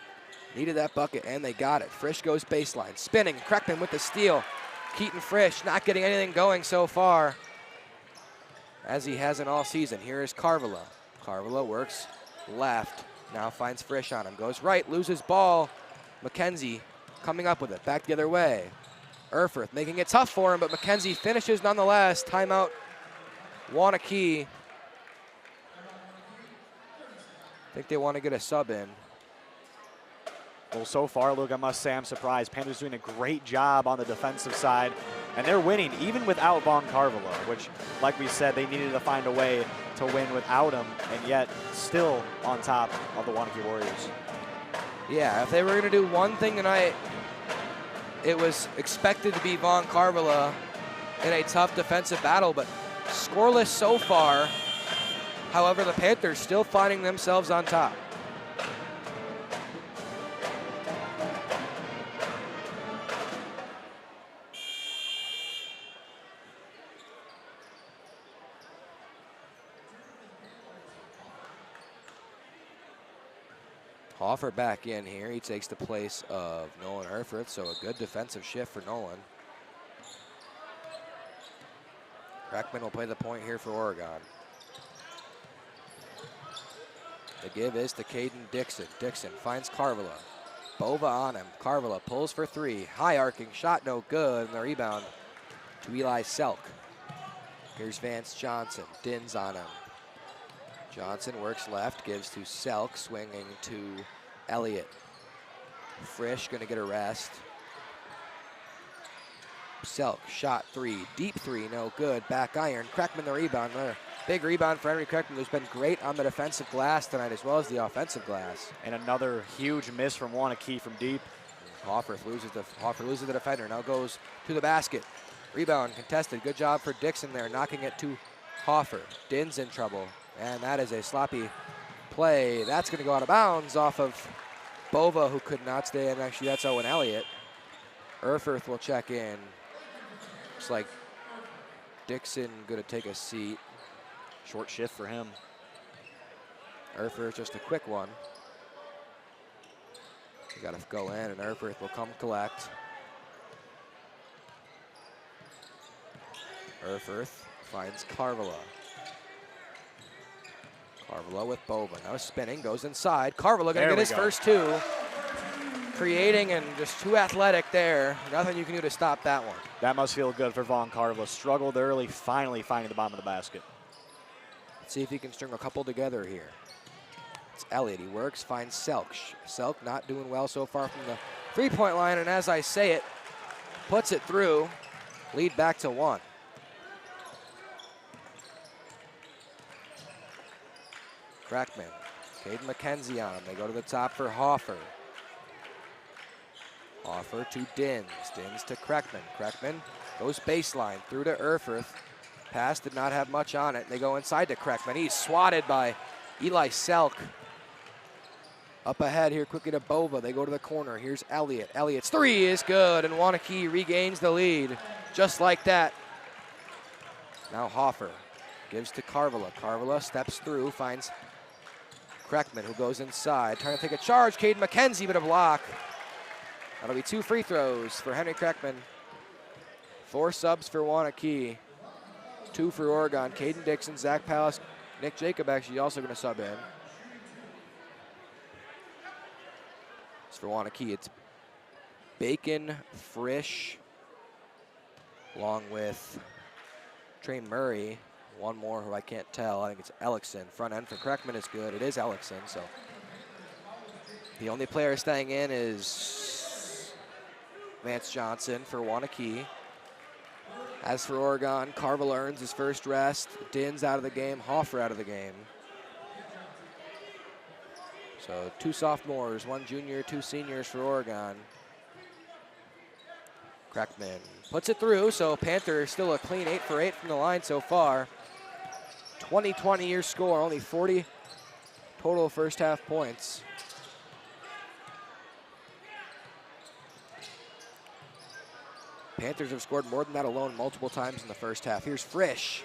Needed that bucket, and they got it. Frisch goes baseline. Spinning. Kreckman with the steal. Keaton Frisch not getting anything going so far, as he hasn't all season. Here is Carvalho. Carvalho works left. Now finds Frisch on him. Goes right. Loses ball. McKenzie coming up with it. Back the other way. Erfurth making it tough for him, but McKenzie finishes nonetheless. Timeout, Waunakee. I think they want to get a sub in. Well, so far, Luke, I must say I'm surprised. Panthers doing a great job on the defensive side, and they're winning even without Von Carvalho, which, like we said, they needed to find a way to win without him, and yet still on top of the Waunakee Warriors. Yeah, if they were going to do one thing tonight, it was expected to be Von Carvela in a tough defensive battle, but scoreless so far. However, the Panthers still finding themselves on top. Hoffer back in here. He takes the place of Nolan Herford, so a good defensive shift for Nolan. Crackman will play the point here for Oregon. The give is to Caden Dixon. Dixon finds Carvela. Bova on him. Carvela pulls for three. High arcing shot, no good. And the rebound to Eli Selk. Here's Vance Johnson. Dins on him. Johnson works left, gives to Selk, swinging to Elliott. Frisch gonna get a rest. Selk, shot three, deep three, no good. Back iron, Crackman the rebound. Big rebound for Henry Crackman, who's been great on the defensive glass tonight as well as the offensive glass. And another huge miss from Waunakee from deep. Hoffer loses the defender, now goes to the basket. Rebound contested, good job for Dixon there, knocking it to Hoffer. Din's in trouble, and that is a sloppy play. That's gonna go out of bounds off of Bova, who could not stay in. Actually, that's Owen Elliott. Erfurth will check in. Looks like Dixon gonna take a seat. Short shift for him. Erfurth just a quick one. You gotta go in, and Erfurth will come collect. Erfurth finds Carvela. Carvela with Bova. Now spinning, goes inside. Carvela gonna get his first two. Creating and just too athletic there. Nothing you can do to stop that one. That must feel good for Von Carvela. Struggled early, finally finding the bottom of the basket. Let's see if he can string a couple together here. It's Elliott, he works, finds Selk. Selk not doing well so far from the three-point line, and as I say it, puts it through. Lead back to one. Crackman, Caden McKenzie on him. They go to the top for Hoffer. Hoffer to Dins. Dins to Crackman. Crackman goes baseline through to Erfurth. Pass did not have much on it. They go inside to Crackman. He's swatted by Eli Selk. Up ahead here quickly to Bova. They go to the corner. Here's Elliott. Elliott's three is good, and Waunakee regains the lead just like that. Now Hoffer gives to Carvela. Carvela steps through, finds Crackman, who goes inside, trying to take a charge. Caden McKenzie, but a block. That'll be two free throws for Henry Crackman. 4 subs for Waunakee, 2 for Oregon. Caden Dixon, Zach Pallas, Nick Jacob actually also going to sub in. As for Waunakee, it's Bacon, Frisch, along with Trey Murray. One more who I can't tell. I think it's Ellickson. Front end for Crackman is good. It is Ellickson, so. The only player staying in is Vance Johnson for Waunakee. As for Oregon, Carvela earns his first rest. Dins out of the game, Hoffer out of the game. So 2 sophomores, 1 junior, 2 seniors for Oregon. Crackman puts it through, so Panthers still a clean 8 for 8 from the line so far. 20-20 your score, only 40 total first half points. Panthers have scored more than that alone multiple times in the first half. Here's Frisch,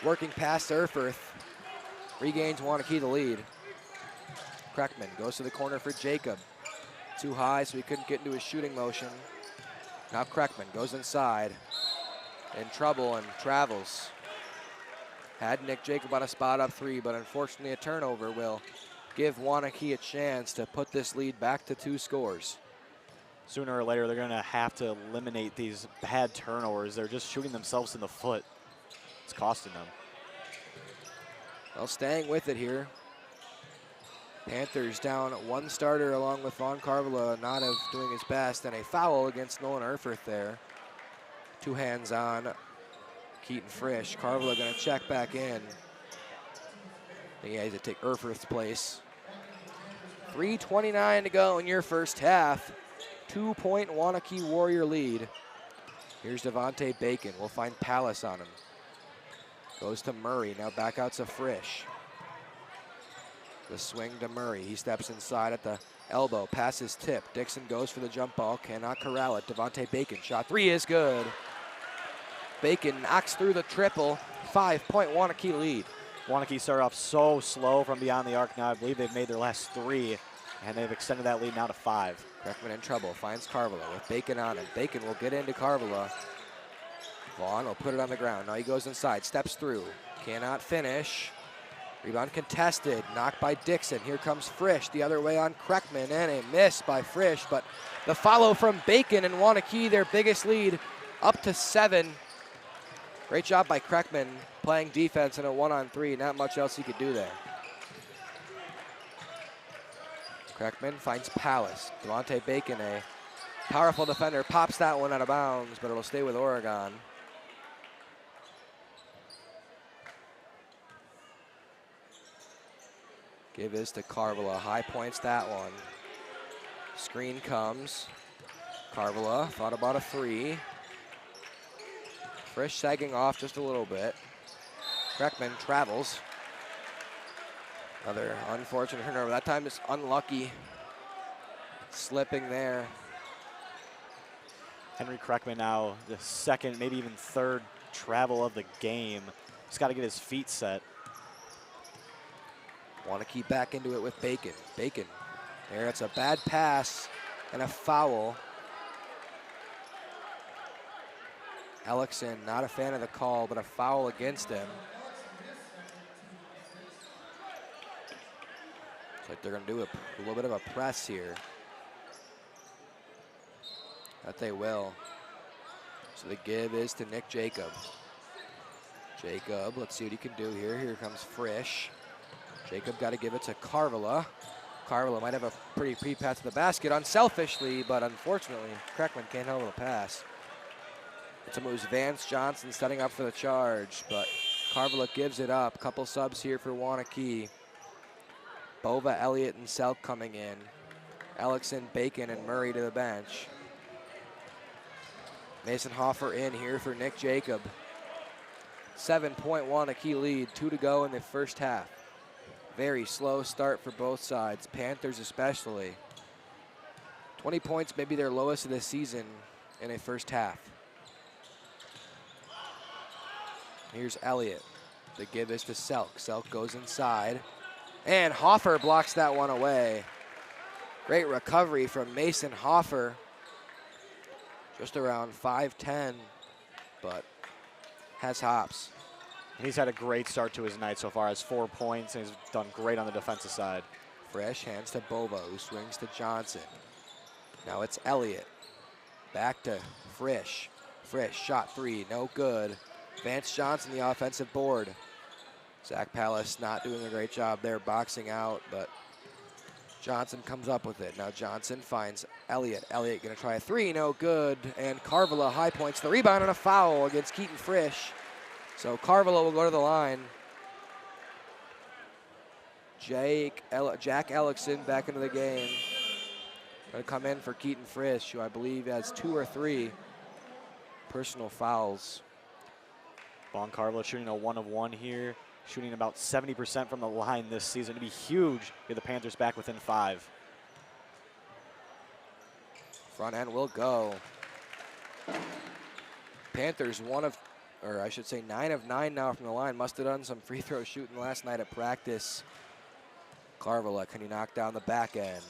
working past Erfurth, regains Waunakee the lead. Crackman goes to the corner for Jacob. Too high, so he couldn't get into his shooting motion. Now Crackman goes inside, in trouble and travels. Had Nick Jacob on a spot up 3, but unfortunately a turnover will give Waunakee a chance to put this lead back to 2 scores. Sooner or later, they're going to have to eliminate these bad turnovers. They're just shooting themselves in the foot. It's costing them. Well, staying with it here. Panthers down 1 starter along with Von Carvela not doing his best, and a foul against Nolan Erfurth there. 2 hands on Keaton Frisch. Carvela going to check back in. He has to take Erfurth's place. 3:29 to go in your first half. 2-point Waunakee Warrior lead. Here's Devontae Bacon. We'll find Palace on him. Goes to Murray. Now back out to Frisch. The swing to Murray. He steps inside at the elbow. Passes tip. Dixon goes for the jump ball. Cannot corral it. Devontae Bacon. Shot 3 is good. Bacon knocks through the triple. 5-point Waunakee lead. Waunakee started off so slow from beyond the arc. Now I believe they've made their last 3, and they've extended that lead now to 5. Kreckman in trouble. Finds Carvala with Bacon on him. Bacon will get into Carvala. Vaughn will put it on the ground. Now he goes inside. Steps through. Cannot finish. Rebound contested. Knocked by Dixon. Here comes Frisch the other way on Kreckman, and a miss by Frisch. But the follow from Bacon and Waunakee, their biggest lead, up to 7. Great job by Kreckman playing defense in a 1-on-3. Not much else he could do there. Kreckman finds Palace. Devontae Bacon, a powerful defender, pops that one out of bounds, but it'll stay with Oregon. Give is to Carvala. High points that one. Screen comes. Carvala thought about a 3. Frisch sagging off just a little bit. Kreckman travels. Another unfortunate turnover. That time it's unlucky. Slipping there. Henry Kreckman now the second, maybe even third travel of the game. He's got to get his feet set. Waunakee back into it with Bacon. Bacon. There, it's a bad pass and a foul. Ellickson, not a fan of the call, but a foul against him. Looks like they're going to do a little bit of a press here. That they will. So the give is to Nick Jacob. Jacob, let's see what he can do here. Here comes Frisch. Jacob got to give it to Carvala. Carvala might have a pretty pre-pass to the basket unselfishly, but unfortunately, Kreckman can't handle the pass. It's a moves Vance Johnson setting up for the charge, but Carvala gives it up. Couple subs here for Waunakee. Bova, Elliott, and Selk coming in. Ellickson, Bacon, and Murray to the bench. Mason Hoffer in here for Nick Jacob. 7-point Waunakee lead, 2 to go in the first half. Very slow start for both sides, Panthers especially. 20 points, maybe their lowest of the season in a first half. Here's Elliott. The give is to Selk. Selk goes inside. And Hoffer blocks that one away. Great recovery from Mason Hoffer. Just around 5'10", but has hops. And he's had a great start to his night so far. Has 4 points and he's done great on the defensive side. Frisch hands to Bova, who swings to Johnson. Now it's Elliott. Back to Frisch. Frisch, shot 3, no good. Vance Johnson, the offensive board. Zach Palace not doing a great job there boxing out, but Johnson comes up with it. Now Johnson finds Elliott. Elliott gonna try a 3, no good. And Carvala high points the rebound and a foul against Keaton Frisch. So Carvala will go to the line. Jack Ellickson back into the game. Gonna come in for Keaton Frisch, who I believe has 2 or 3 personal fouls. Vaughn Carvala shooting a 1 of 1 here, shooting about 70% from the line this season. It'd be huge to get the Panthers back within 5. Front end will go. Panthers 9 of 9 now from the line. Must have done some free throw shooting last night at practice. Carvala, can he knock down the back end?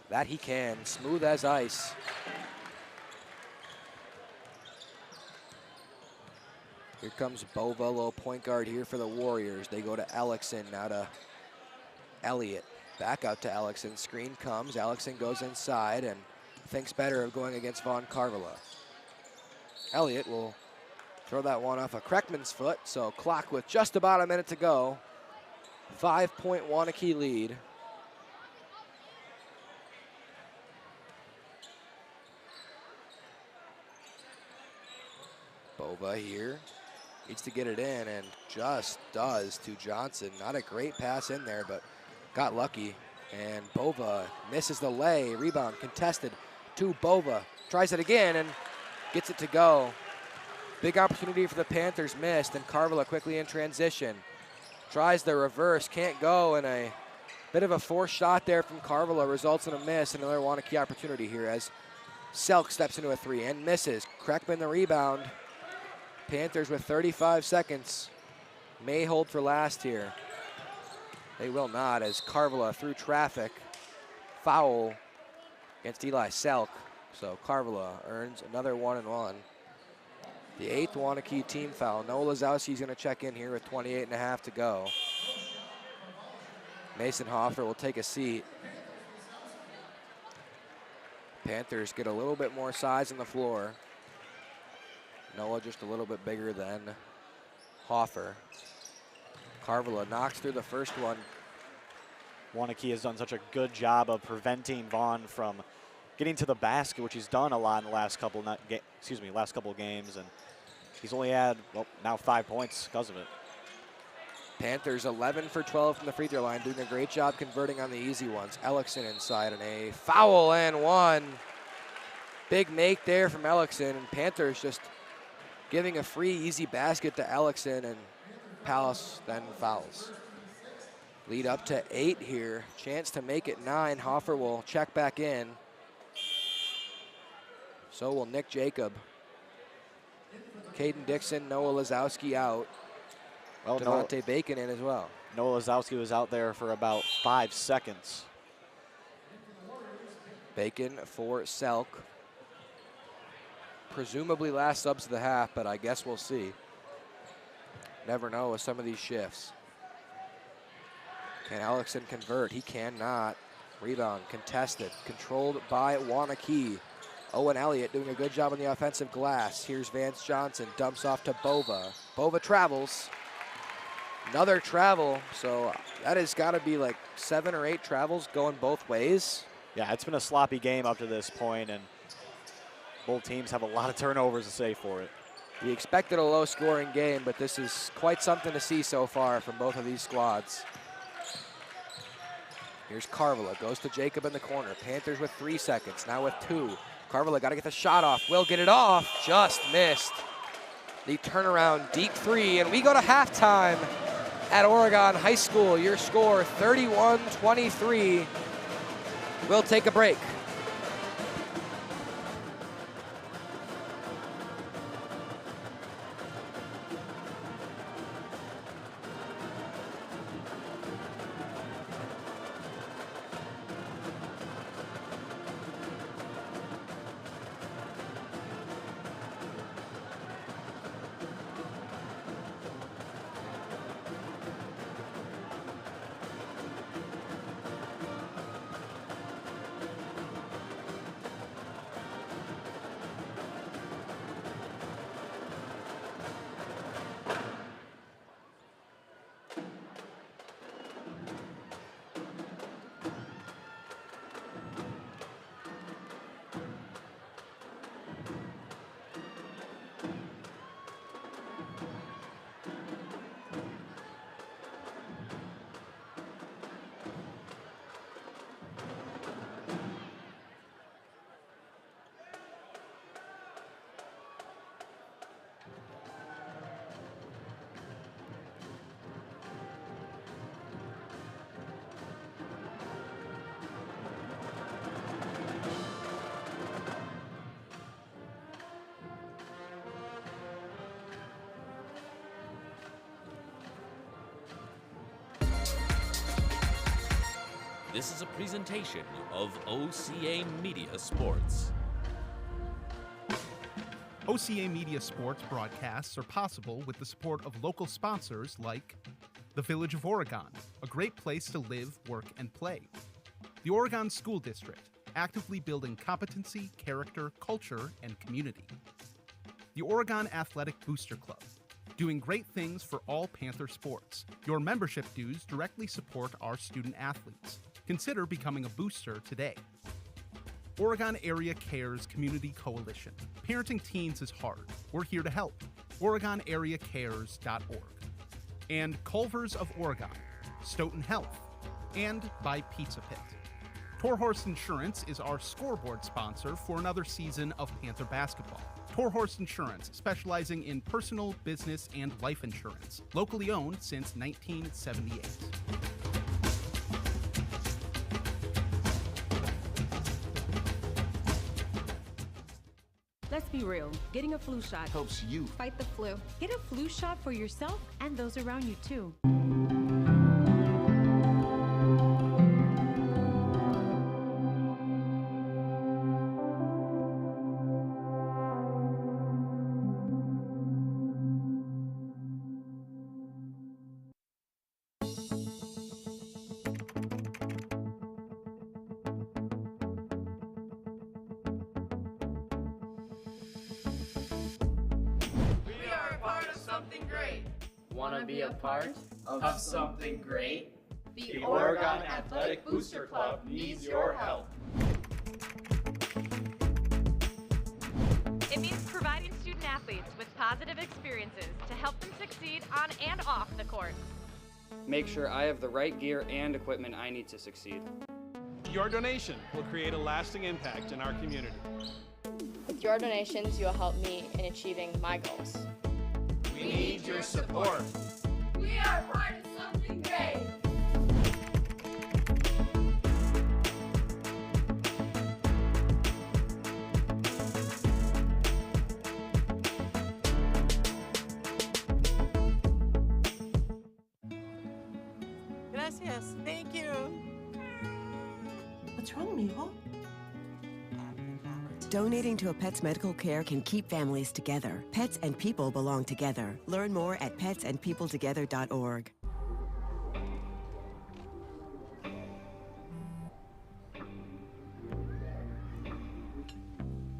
That he can, smooth as ice. Here comes Bova, little point guard here for the Warriors. They go to Ellickson, now to Elliott. Back out to Ellickson, screen comes. Ellickson goes inside and thinks better of going against Vaughn Carvala. Elliott will throw that one off of Kreckman's foot, so clock with just about a minute to go. 5-point Waunakee lead. Bova here. Needs to get it in and just does to Johnson. Not a great pass in there, but got lucky. And Bova misses the lay. Rebound contested to Bova. Tries it again and gets it to go. Big opportunity for the Panthers, missed, and Carvilla quickly in transition. Tries the reverse, can't go, and a bit of a forced shot there from Carvilla results in a miss. Another Waunakee opportunity here as Selk steps into a three and misses. Kreckman the rebound. Panthers with 35 seconds. May hold for last here. They will not, as Carvilla through traffic. Foul against Eli Selk. So Carvilla earns another 1-and-1. The 8th Waunakee team foul. Noah Lazowski's going to check in here with 28.5 to go. Mason Hoffer will take a seat. Panthers get a little bit more size on the floor. Noah just a little bit bigger than Hoffer. Carvilla knocks through the first one. Waunakee has done such a good job of preventing Vaughn from getting to the basket, which he's done a lot in the last couple games, and he's only had, well, now 5 points because of it. Panthers 11 for 12 from the free throw line, doing a great job converting on the easy ones. Ellickson inside, and a foul and one. Big make there from Ellickson, and Panthers just giving a free easy basket to Ellickson, and Palace then fouls. Lead up to 8 here. Chance to make it 9. Hoffer will check back in. So will Nick Jacob. Caden Dixon, Noah Lazowski out. Well, Devontae Bacon in as well. Noah Lazowski was out there for about 5 seconds. Bacon for Selk. Presumably last subs of the half, but I guess we'll see. Never know with some of these shifts. Can Ellickson convert? He cannot. Rebound contested, controlled by Waunakee. Owen Elliott doing a good job on the offensive glass. Here's Vance Johnson, dumps off to Bova. Bova travels. Another travel, so that has got to be like 7 or 8 travels going both ways. Yeah, it's been a sloppy game up to this point, and both teams have a lot of turnovers to say for it. We expected a low-scoring game, but this is quite something to see so far from both of these squads. Here's Carvilla, goes to Jacob in the corner. Panthers with 3 seconds, now with 2. Carvilla got to get the shot off, will get it off, just missed. The turnaround deep 3, and we go to halftime at Oregon High School. Your score 31-23. We'll take a break. This is a presentation of OCA Media Sports. OCA Media Sports broadcasts are possible with the support of local sponsors like the Village of Oregon, a great place to live, work, and play. The Oregon School District, actively building competency, character, culture, and community. The Oregon Athletic Booster Club, doing great things for all Panther sports. Your membership dues directly support our student athletes. Consider becoming a booster today. Oregon Area Cares Community Coalition. Parenting teens is hard. We're here to help. OregonAreaCares.org. And Culver's of Oregon, Stoughton Health, and by Pizza Pit. Torhorse Insurance is our scoreboard sponsor for another season of Panther basketball. Torhorse Insurance, specializing in personal, business, and life insurance. Locally owned since 1978. Let's be real. Getting a flu shot helps you fight the flu. Get a flu shot for yourself and those around you, too. Want to be a part of something great? The Oregon Athletic Booster Club needs your help. It means providing student athletes with positive experiences to help them succeed on and off the court. Make sure I have the right gear and equipment I need to succeed. Your donation will create a lasting impact in our community. With your donations, you will help me in achieving my goals. We need your support. We are part of something great. Gracias. Thank you. What's wrong, mijo? Donating to a pet's medical care can keep families together. Pets and people belong together. Learn more at petsandpeopletogether.org.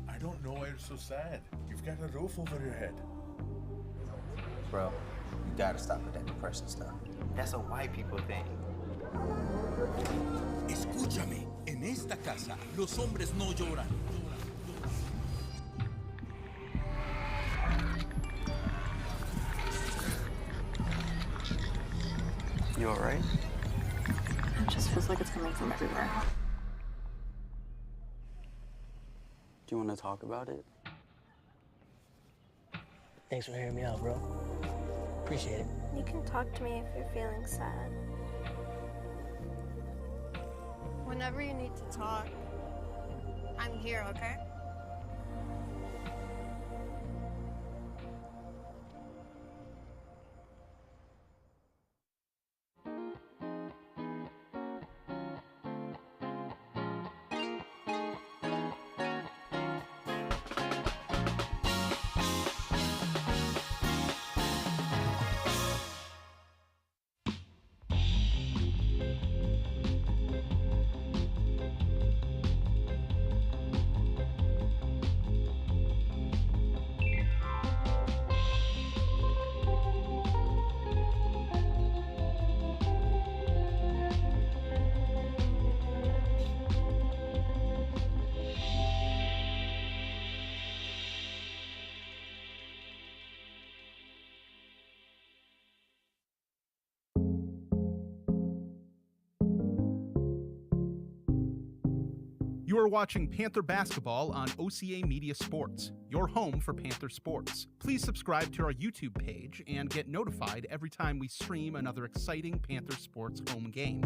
I don't know why you're so sad. You've got a roof over your head. Bro, you gotta stop with that depression stuff. That's a white people thing. Escúchame, en esta casa los hombres no lloran. You all right? It just feels like it's coming from everywhere. Do you want to talk about it? Thanks for hearing me out, bro. Appreciate it. You can talk to me if you're feeling sad. Whenever you need to talk, I'm here, okay? You are watching Panther basketball on OCA Media Sports, your home for Panther sports. Please subscribe to our YouTube page and get notified every time we stream another exciting Panther sports home game.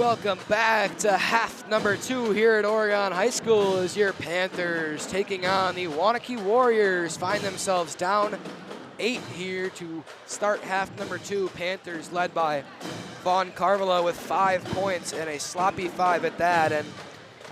Welcome back to half number 2 here at Oregon High School as your Panthers taking on the Waunakee Warriors find themselves down 8 here to start half number 2. Panthers led by Vaughn Carvala with 5 points and a sloppy 5 at that. And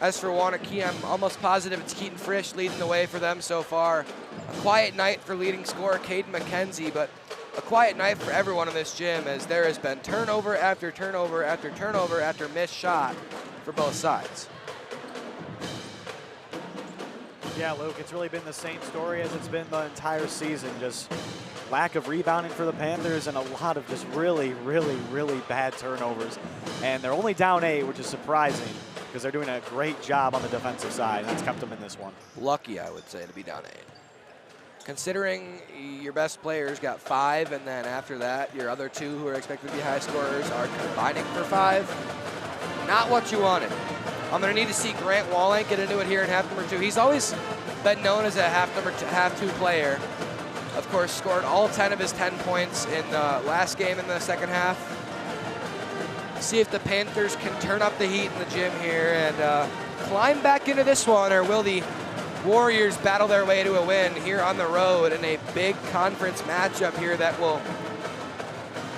as for Waunakee, I'm almost positive it's Keaton Frisch leading the way for them so far. A quiet night for leading scorer Caden McKenzie, but a quiet night for everyone in this gym as there has been turnover after turnover after turnover after missed shot for both sides. Yeah, Luke, it's really been the same story as it's been the entire season. Just lack of rebounding for the Panthers and a lot of just really, really, really bad turnovers. And they're only down 8, which is surprising because they're doing a great job on the defensive side. That's kept them in this one. Lucky, I would say, to be down 8. Considering your best players got 5, and then after that, your other 2 who are expected to be high scorers are combining for 5, not what you wanted. I'm going to need to see Grant Wallenk get into it here in half number 2. He's always been known as a half 2 player. Of course, scored all 10 of his 10 points in the last game in the second half. See if the Panthers can turn up the heat in the gym here and climb back into this one, or will the Warriors battle their way to a win here on the road in a big conference matchup here that will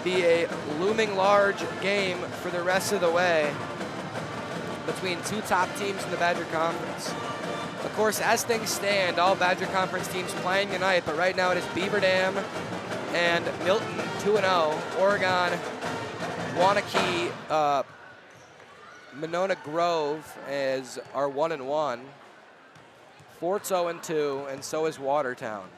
be a looming large game for the rest of the way between 2 top teams in the Badger Conference. Of course, as things stand, all Badger Conference teams playing tonight, but right now it is Beaver Dam and Milton 2-0, Oregon, Waunakee, Monona Grove are 1-1. Fort's 0-2, and so is Watertown.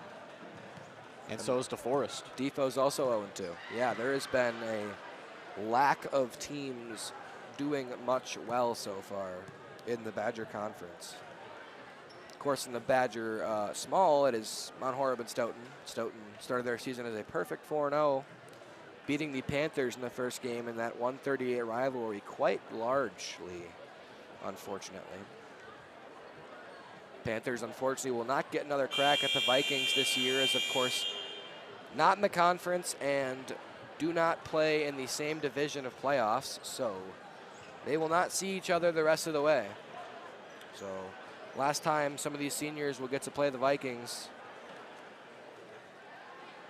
And so is DeForest. Defoe's also 0-2. Yeah, there has been a lack of teams doing much well so far in the Badger Conference. Of course, in the Badger Small, it is Mount Horeb and Stoughton. Stoughton started their season as a perfect 4-0, beating the Panthers in the first game in that 138 rivalry quite largely, unfortunately. Panthers, unfortunately, will not get another crack at the Vikings this year, as, of course, not in the conference and do not play in the same division of playoffs, so they will not see each other the rest of the way. So last time some of these seniors will get to play the Vikings.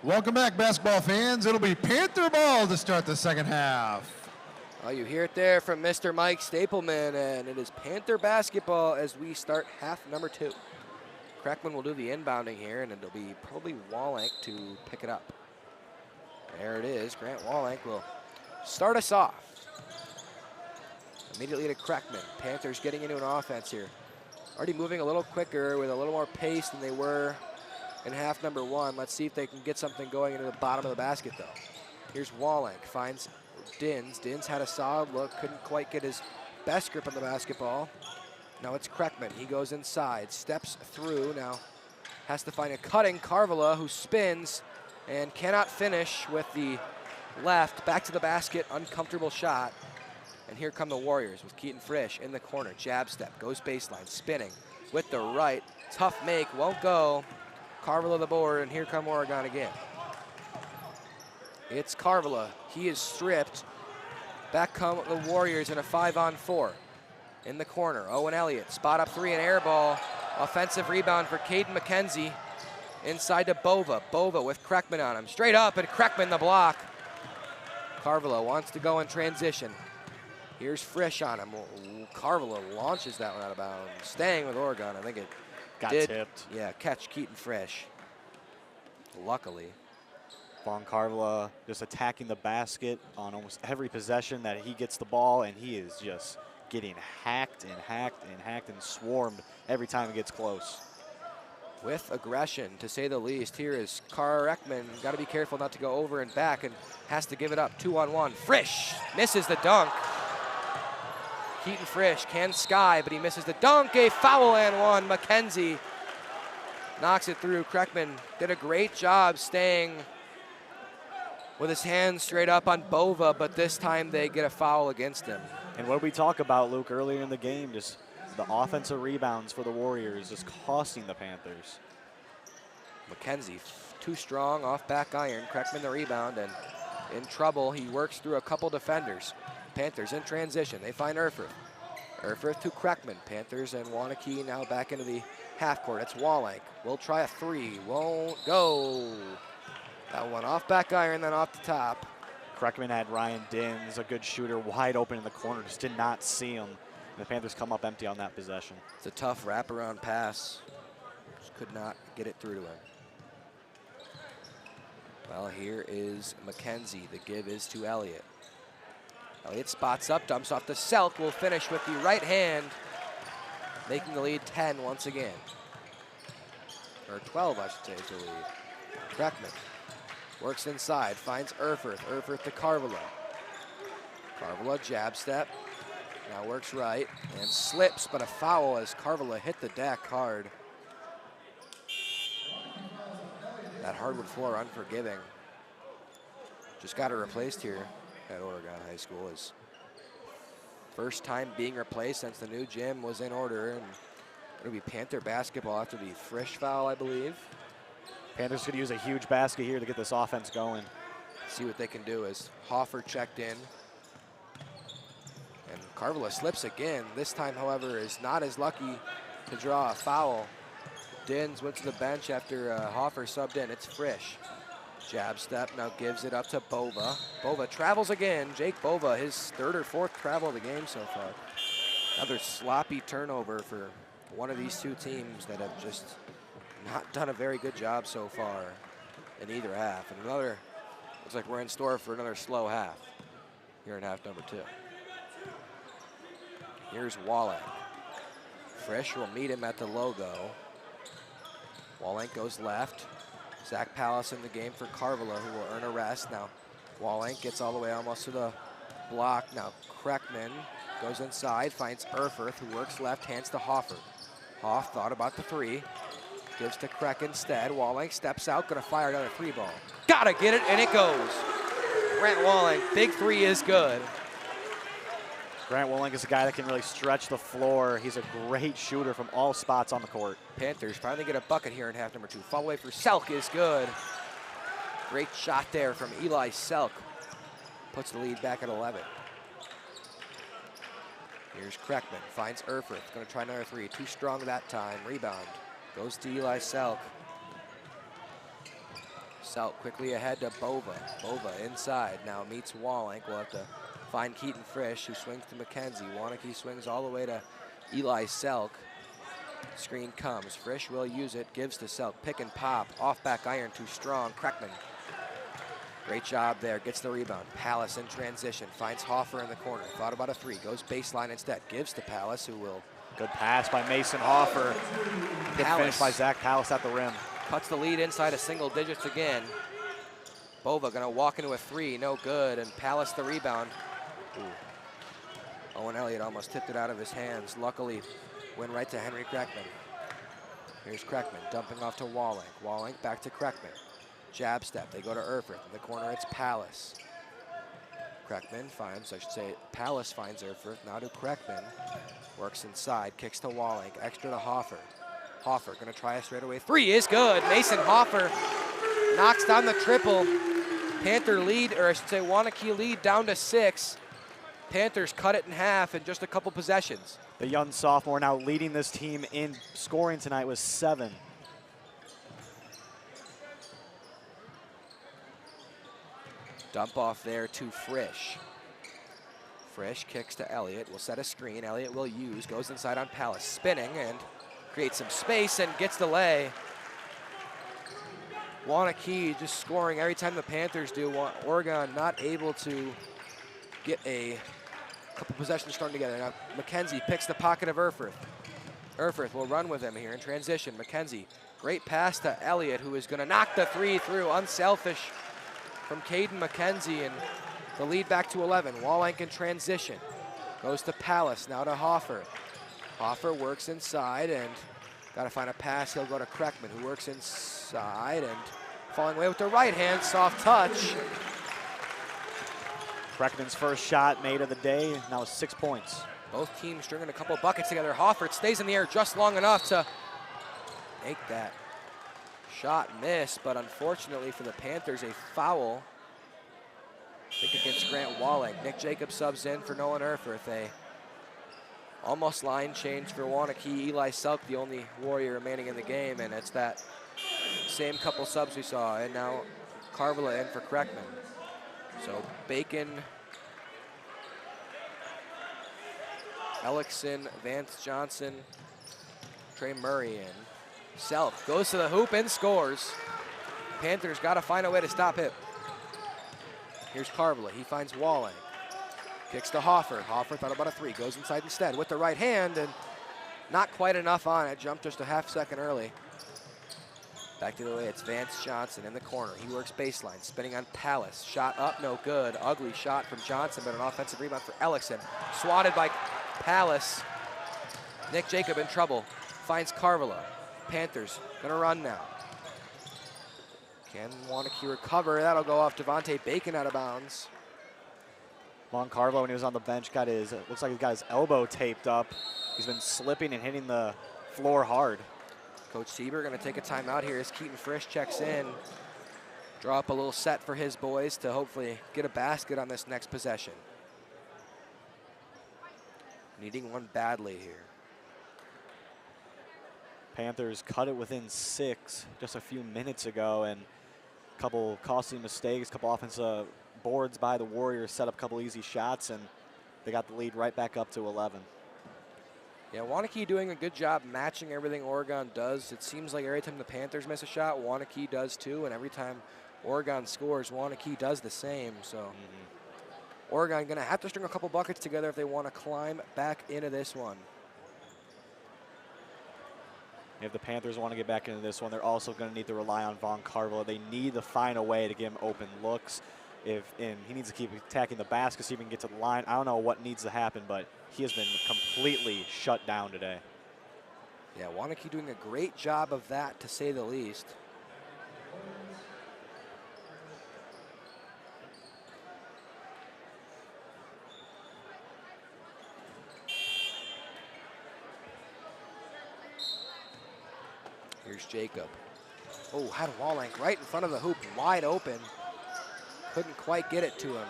Welcome back, basketball fans. It'll be Panther ball to start the second half. Oh, you hear it there from Mr. Mike Stapleman, and it is Panther basketball as we start half number 2. Kreckman will do the inbounding here, and it'll be probably Wallenk to pick it up. There it is. Grant Wallenk will start us off. Immediately to Kreckman. Panthers getting into an offense here. Already moving a little quicker with a little more pace than they were in half number 1. Let's see if they can get something going into the bottom of the basket, though. Here's Wallenk, finds Dins. Dins had a solid look, couldn't quite get his best grip on the basketball. Now it's Kreckman. He goes inside, steps through. Now has to find a cutting Carvala, who spins and cannot finish with the left. Back to the basket, uncomfortable shot. And here come the Warriors with Keaton Frisch in the corner. Jab step, goes baseline, spinning with the right. Tough make, won't go. Carvala the board, and here come Oregon again. It's Carvala. He is stripped. Back come the Warriors in a 5-on-4. In the corner, Owen Elliott, spot up 3 and air ball. Offensive rebound for Caden McKenzie. Inside to Bova. Bova with Kreckman on him. Straight up, and Kreckman the block. Carvala wants to go in transition. Here's Frisch on him. Carvala launches that one out of bounds. Staying with Oregon. I think it got did, tipped. Yeah, catch Keaton Frisch. Luckily. Vaughn Carvala just attacking the basket on almost every possession that he gets the ball, and he is just getting hacked and hacked and hacked and swarmed every time he gets close. With aggression, to say the least. Here is Kreckman. Got to be careful not to go over and back, and has to give it up. 2-on-1. Frisch misses the dunk. Keaton Frisch can sky, but he misses the dunk. A foul and one. McKenzie knocks it through. Kreckman did a great job staying with his hands straight up on Bova, but this time they get a foul against him. And what we talk about, Luke, earlier in the game, just the offensive rebounds for the Warriors just costing the Panthers. McKenzie too strong off back iron. Kreckman the rebound, and in trouble. He works through a couple defenders. Panthers in transition. They find Erfurth. Erfurth to Kreckman. Panthers and Waunakee now back into the half court. It's Waunakee. Will try a three. Won't go. That one off back iron, then off the top. Kreckman had Ryan Dins, a good shooter, wide open in the corner. Just did not see him. And the Panthers come up empty on that possession. It's a tough wraparound pass. Just could not get it through to him. Well, here is McKenzie. The give is to Elliott. Elliott spots up, dumps off to Selk. Will finish with the right hand, making the lead 10 once again. Or 12, I should say, is the lead. Kreckman works inside, finds Erfurth. Erfurth to Carvala. Carvala jab step. Now works right and slips, but a foul as Carvala hit the deck hard. That hardwood floor unforgiving. Just got it replaced here at Oregon High School. Is first time being replaced since the new gym was in order, and it'll be Panther basketball after the Frisch foul, I believe. Panthers could use a huge basket here to get this offense going. See what they can do as Hoffer checked in. And Carvala slips again. This time, however, is not as lucky to draw a foul. Dins went to the bench after Hoffer subbed in. It's Frisch. Jab step, now gives it up to Bova. Bova travels again. Jake Bova, his third or fourth travel of the game so far. Another sloppy turnover for one of these two teams that have just not done a very good job so far in either half. And another, looks like we're in store for another slow half here in half number 2. Here's Waunakee. Frisch will meet him at the logo. Waunakee goes left. Zach Pallas in the game for Carvala, who will earn a rest. Now Waunakee gets all the way almost to the block. Now Kreckman goes inside, finds Erfurth, who works left, hands to Hoffer. Hoff thought about the three. Gives to Kreck instead. Waunakee steps out, gonna fire another 3 ball. Gotta get it, and it goes. Grant Waunakee, big 3 is good. Grant Waunakee is a guy that can really stretch the floor. He's a great shooter from all spots on the court. Panthers finally get a bucket here in half number 2. Fall away for Selk is good. Great shot there from Eli Selk. Puts the lead back at 11. Here's Kreckman, finds Erfurth. Gonna try another 3, too strong that time. Rebound, goes to Eli Selk. Selk quickly ahead to Bova. Bova inside, now meets Waunakee. We'll have to find Keaton Frisch, who swings to McKenzie. Waunakee swings all the way to Eli Selk. Screen comes, Frisch will use it, gives to Selk. Pick and pop, off back iron, too strong. Kreckman, great job there, gets the rebound. Pallas in transition, finds Hoffer in the corner. Thought about a 3, goes baseline instead. Gives to Pallas, who will. Good pass by Mason Hoffer. Good finish by Zach Pallas at the rim. Cuts the lead inside of single digits again. Bova gonna walk into a 3, no good, and Pallas the rebound. Ooh. Owen Elliott almost tipped it out of his hands. Luckily, went right to Henry Kreckman. Here's Kreckman dumping off to Waunakee. Waunakee back to Kreckman. Jab step, they go to Erfurth. In the corner, it's Pallas. Kreckman finds, I should say, Pallas finds Erfurth. Now to Kreckman. Works inside, kicks to Waunakee. Extra to Hoffer. Hoffer gonna try a straightaway 3 is good. Mason Hoffer knocks down the triple. Panther lead, or I should say Waunakee lead down to 6. Panthers cut it in half in just a couple possessions. The young sophomore now leading this team in scoring tonight with 7. Dump off there to Frisch. Frisch kicks to Elliott, will set a screen. Elliott will use, goes inside on Pallas, spinning and creates some space and gets the lay. Waunakee just scoring every time the Panthers do. Oregon not able to get a couple possessions strung together. Now McKenzie picks the pocket of Erfurth. Erfurth will run with him here in transition. McKenzie, great pass to Elliott, who is gonna knock the 3 through. Unselfish from Caden McKenzie, and the lead back to 11. Waunakee in transition. Goes to Pallas, now to Hoffer. Hoffer works inside and gotta find a pass. He'll go to Kreckman, who works inside and falling away with the right hand, soft touch. Kreckman's first shot made of the day, now 6 points. Both teams stringing a couple buckets together. Hoffer stays in the air just long enough to make that shot miss, but unfortunately for the Panthers, a foul. I think against Grant Walling. Nick Jacobs subs in for Nolan Erfurth. A almost line change for Waunakee. Eli Selk, the only Warrior remaining in the game, and it's that same couple subs we saw. And now Carvela in for Kreckman. So Bacon, Ellickson, Vance Johnson, Trey Murray in. Self goes to the hoop and scores. Panthers got to find a way to stop him. Here's Carvela. He finds Walling. Kicks to Hoffer. Hoffer thought about a three. Goes inside instead with the right hand, and not quite enough on it. Jumped just a half second early. Back to the way. It's Vance Johnson in the corner. He works baseline. Spinning on Palace. Shot up, no good. Ugly shot from Johnson, but an offensive rebound for Ellickson. Swatted by Palace. Nick Jacob in trouble. Finds Carvela. Panthers gonna run now. Can Waunakee recover? That'll go off Devontae Bacon out of bounds. Von Carvela, when he was on the bench, got his, looks like he's got his elbow taped up. He's been slipping and hitting the floor hard. Coach Sieber gonna take a timeout here as Keaton Frisch checks in. Draw up a little set for his boys to hopefully get a basket on this next possession. Needing one badly here. Panthers cut it within 6 just a few minutes ago, and a couple costly mistakes, a couple offensive boards by the Warriors, set up a couple easy shots, and they got the lead right back up to 11. Yeah, Waunakee doing a good job matching everything Oregon does. It seems like every time the Panthers miss a shot, Waunakee does too, and every time Oregon scores, Waunakee does the same. So Oregon gonna have to string a couple buckets together if they want to climb back into this one. If the Panthers want to get back into this one, they're also going to need to rely on Von Carvela. They need to find a way to give him open looks. And he needs to keep attacking the basket so he can get to the line. I don't know what needs to happen, but he has been completely shut down today. Yeah, Waunakee doing a great job of that, to say the least. Here's Jacob. Oh, had Walling right in front of the hoop, wide open. Couldn't quite get it to him.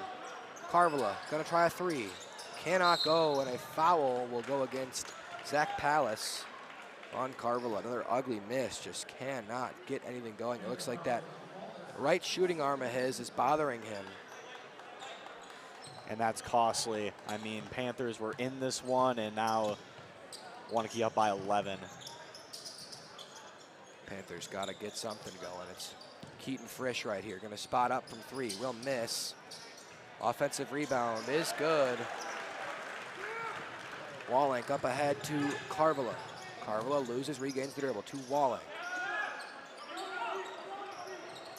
Carvela gonna try a three. Cannot go, and a foul will go against Zach Palace on Carvela. Another ugly miss, just cannot get anything going. It looks like that right shooting arm of his is bothering him. And that's costly. I mean, Panthers were in this one, and now Waunakee up by 11. Panthers got to get something going. It's Keaton Frisch right here. Going to spot up from three. Will miss. Offensive rebound is good. Walling up ahead to Carvela. Carvela loses, regains the dribble to Walling.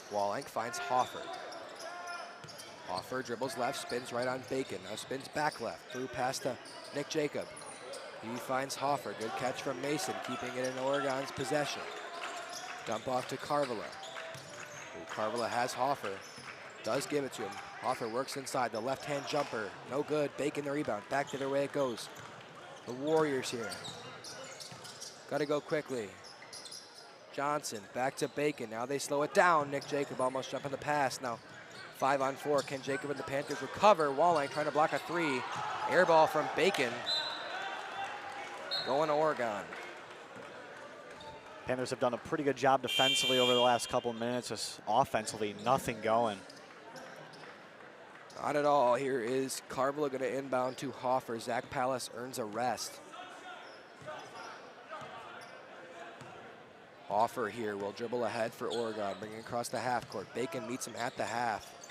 Walling finds Hoffer. Hoffer dribbles left, spins right on Bacon. Now spins back left, through past to Nick Jacob. He finds Hoffer. Good catch from Mason, keeping it in Oregon's possession. Dump off to Carvela. Ooh, Carvela has Hoffer. Does give it to him. Hoffer works inside. The left-hand jumper. No good. Bacon the rebound. Back to their way it goes. The Warriors here. Got to go quickly. Johnson back to Bacon. Now they slow it down. Nick Jacob almost jumping the pass. Now 5-on-4. Can Jacob and the Panthers recover? Walling trying to block a three. Air ball from Bacon. Going to Oregon. Panthers have done a pretty good job defensively over the last couple of minutes. Just offensively, nothing going. Not at all. Here is Carvela going to inbound to Hoffer. Zach Palace earns a rest. Hoffer here will dribble ahead for Oregon, bringing across the half court. Bacon meets him at the half.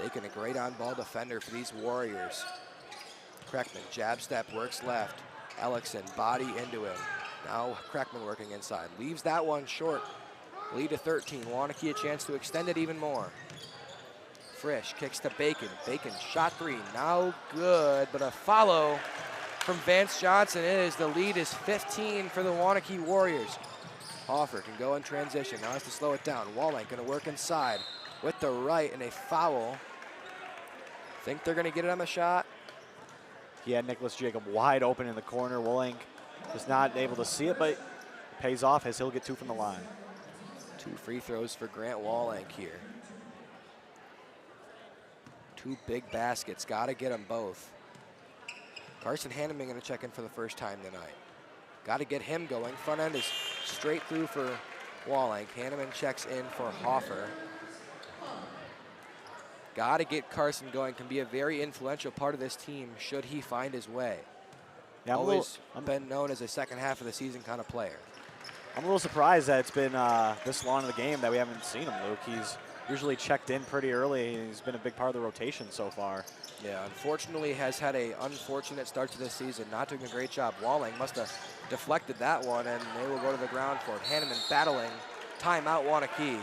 Bacon, a great on-ball defender for these Warriors. Kreckman, jab step, works left. Ellickson, body into him. Now Kreckman working inside. Leaves that one short. Lead to 13. Waunakee a chance to extend it even more. Frisch kicks to Bacon. Bacon shot three. Now good, but a follow from Vance Johnson is. The lead is 15 for the Waunakee Warriors. Hoffer can go in transition. Now has to slow it down. Walling going to work inside with the right, and a foul. Think they're going to get it on the shot? He had Nicholas Jacob wide open in the corner. Walling just not able to see it, but it pays off as he'll get 2 from the line. 2 free throws for Grant Walling here. 2 big baskets. Got to get them both. Carson Hanneman going to check in for the first time tonight. Got to get him going. Front end is straight through for Waunakee. Hanneman checks in for Hoffer. Got to get Carson going. Can be a very influential part of this team should he find his way. Yeah, Always been known as a second half of the season kind of player. I'm a little surprised that it's been this long in the game that we haven't seen him, Luke. He's usually checked in pretty early, and he's been a big part of the rotation so far. Yeah, unfortunately has had a unfortunate start to this season. Not doing a great job. Walling must have deflected that one, and they will go to the ground for it. Hanneman battling. Timeout, Waunakee.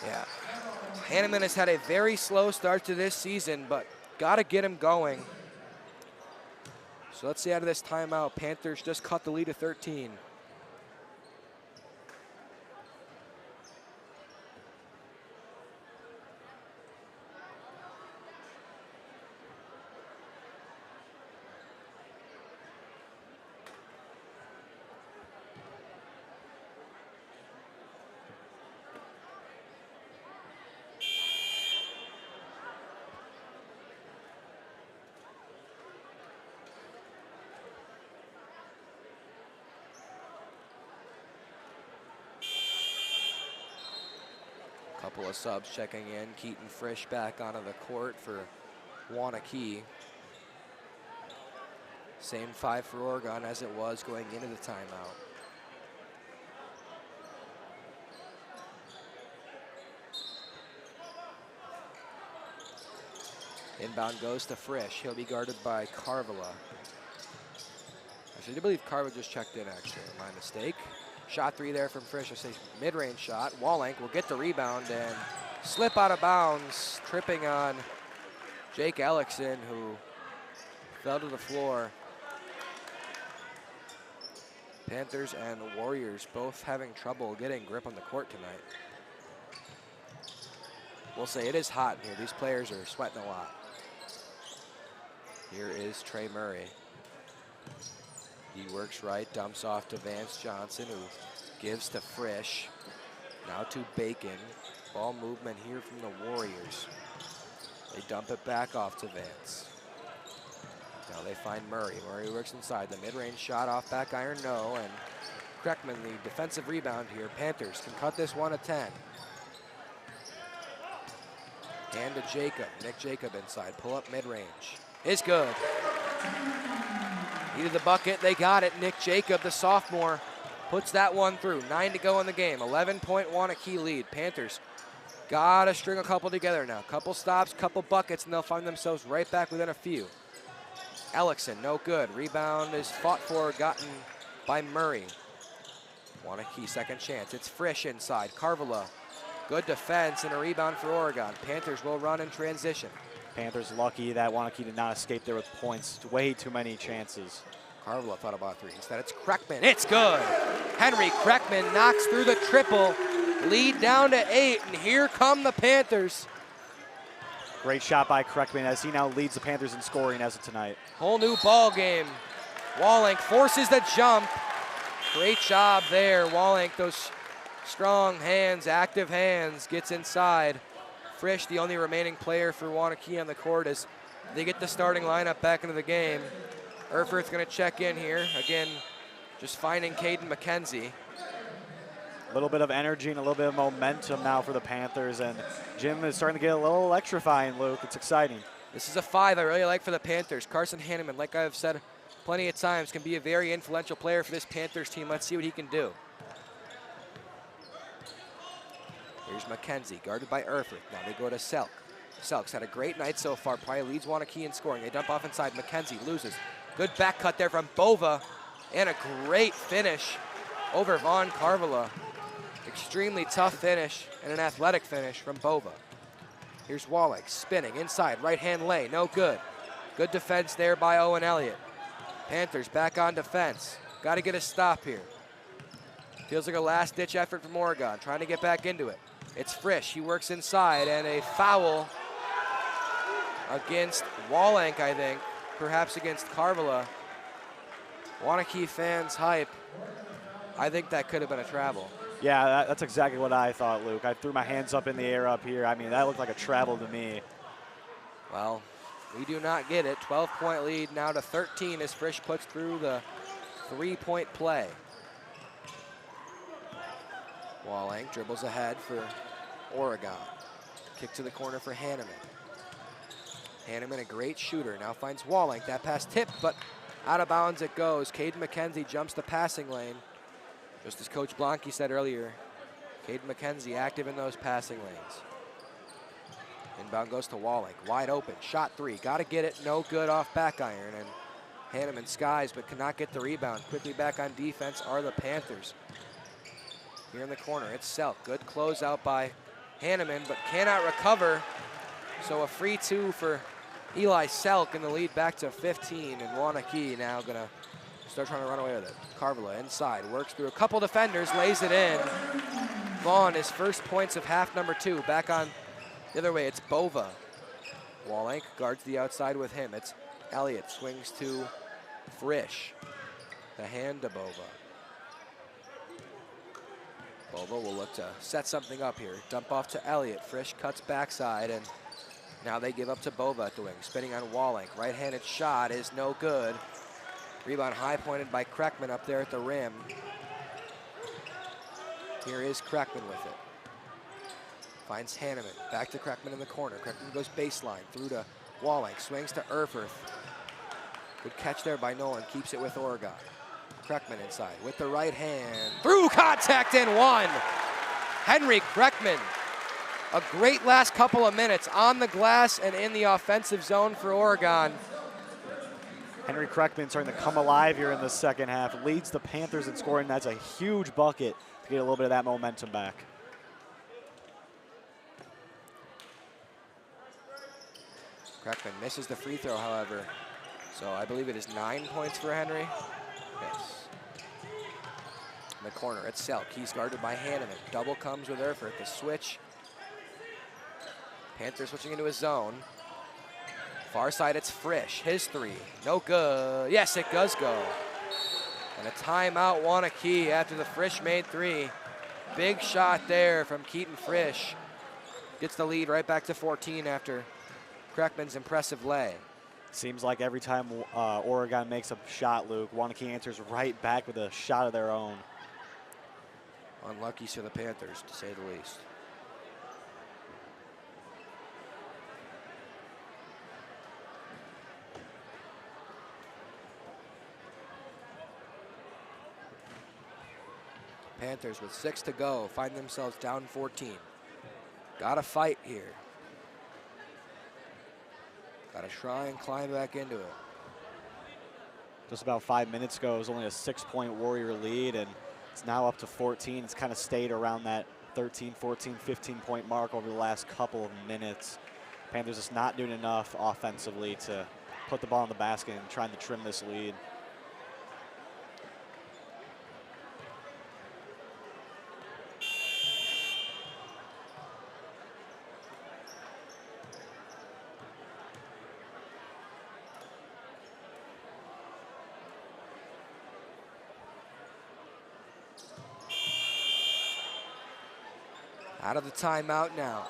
Yeah. Hanneman has had a very slow start to this season, but got to get him going. So let's see out of this timeout. Panthers just cut the lead to 13. Couple of subs checking in. Keaton Frisch back onto the court for Waunakee. Same 5 for Oregon as it was going into the timeout. Inbound goes to Frisch. He'll be guarded by Carvala. Actually, I do believe Carvala just checked in, actually. My mistake. Shot 3 there from Frisch. I say mid-range shot. Waunakee will get the rebound and slip out of bounds, tripping on Jake Alexson, who fell to the floor. Panthers and Warriors both having trouble getting grip on the court tonight. We'll say it is hot in here. These players are sweating a lot. Here is Trey Murray. He works right, dumps off to Vance Johnson, who gives to Frisch. Now to Bacon. Ball movement here from the Warriors. They dump it back off to Vance. Now they find Murray. Murray works inside. The mid-range shot off back iron, no. And Kreckman, the defensive rebound here. Panthers can cut this one to 10. And to Jacob. Nick Jacob inside. Pull up mid-range. Is good. Needed the bucket. They got it. Nick Jacob, the sophomore, puts that one through. 9 to go in the game. 11-point Waunakee lead. Panthers got to string a couple together now. Couple stops, couple buckets, and they'll find themselves right back within a few. Alexson, no good. Rebound is fought for, gotten by Murray. Waunakee, second chance. It's Frisch inside. Carvala, good defense and a rebound for Oregon. Panthers will run in transition. Panthers lucky that Waunakee did not escape there with points. Way too many chances. Carvala thought about 3. Instead, it's Kreckman. It's good. Henry Kreckman knocks through the triple. Lead down to 8, and here come the Panthers. Great shot by Kreckman as he now leads the Panthers in scoring as of tonight. Whole new ball game. Waunakee forces the jump. Great job there. Waunakee, those strong hands, active hands, gets inside. Frisch, the only remaining player for Waunakee on the court, as they get the starting lineup back into the game. Erfurth's going to check in here. Again, just finding Caden McKenzie. A little bit of energy and a little bit of momentum now for the Panthers, and Jim is starting to get a little electrifying, Luke. It's exciting. This is a 5 I really like for the Panthers. Carson Hanneman, like I've said plenty of times, can be a very influential player for this Panthers team. Let's see what he can do. Here's McKenzie, guarded by Erfurth. Now they go to Selk. Selk's had a great night so far, probably leads Waunakee in scoring. They dump off inside. McKenzie loses. Good back cut there from Bova, and a great finish over Vaughn Carvala. Extremely tough finish and an athletic finish from Bova. Here's Waunakee spinning inside, right-hand lay, no good. Good defense there by Owen Elliott. Panthers back on defense. Got to get a stop here. Feels like a last-ditch effort from Oregon, trying to get back into it. It's Frisch, he works inside, and a foul against Waunakee, I think, perhaps against Carvala. Waunakee fans hype. I think that could have been a travel. Yeah, that's exactly what I thought, Luke. I threw my hands up in the air up here. I mean, that looked like a travel to me. Well, we do not get it. 12-point lead now to 13 as Frisch puts through the 3-point play. Wallenk dribbles ahead for Oregon. Kick to the corner for Hanneman. Hanneman, a great shooter, now finds Wallenk. That pass tipped, but out of bounds it goes. Caden McKenzie jumps the passing lane. Just as Coach Blanke said earlier, Caden McKenzie active in those passing lanes. Inbound goes to Wallenk, wide open, shot 3, gotta get it, no good off back iron, and Hanneman skies but cannot get the rebound. Quickly back on defense are the Panthers. Here in the corner, it's Selk, good closeout by Hanneman, but cannot recover, so a free 2 for Eli Selk, and the lead back to 15, and Waunakee now gonna start trying to run away with it. Carvala inside, works through a couple defenders, lays it in. Vaughn, his first points of half number 2, back on the other way, it's Bova. Wallenk guards the outside with him. It's Elliott, swings to Frisch. The hand to Bova. Bova will look to set something up here. Dump off to Elliott. Frisch cuts backside, and now they give up to Bova at the wing. Spinning on Wallenk. Right-handed shot is no good. Rebound high pointed by Kreckman up there at the rim. Here is Kreckman with it. Finds Hanneman, back to Kreckman in the corner. Kreckman goes baseline, through to Wallenk, swings to Erfurth. Good catch there by Nolan, keeps it with Oregon. Kreckman inside with the right hand, through contact and one. Henry Kreckman, a great last couple of minutes on the glass and in the offensive zone for Oregon. Henry Kreckman starting to come alive here in the second half, leads the Panthers in scoring. That's a huge bucket to get a little bit of that momentum back. Kreckman misses the free throw, however. So I believe it is 9 points for Henry. Yes. In the corner, it's Selk. He's guarded by Hanneman. Double comes with Erfurth. The switch. Panther switching into his zone. Far side, it's Frisch. His 3. No good. Yes, it does go. And a timeout, Waunakee, after the Frisch made 3. Big shot there from Keaton Frisch. Gets the lead right back to 14 after Kreckman's impressive lay. Seems like every time Oregon makes a shot, Luke, Waunakee answers right back with a shot of their own. Unlucky for the Panthers, to say the least. Panthers with 6 to go find themselves down 14. Gotta fight here. Gotta try and climb back into it. Just about 5 minutes ago, it was only a 6-point Warrior lead, and it's now up to 14. It's kind of stayed around that 13, 14, 15-point mark over the last couple of minutes. Panthers just not doing enough offensively to put the ball in the basket and trying to trim this lead. Out of the timeout now.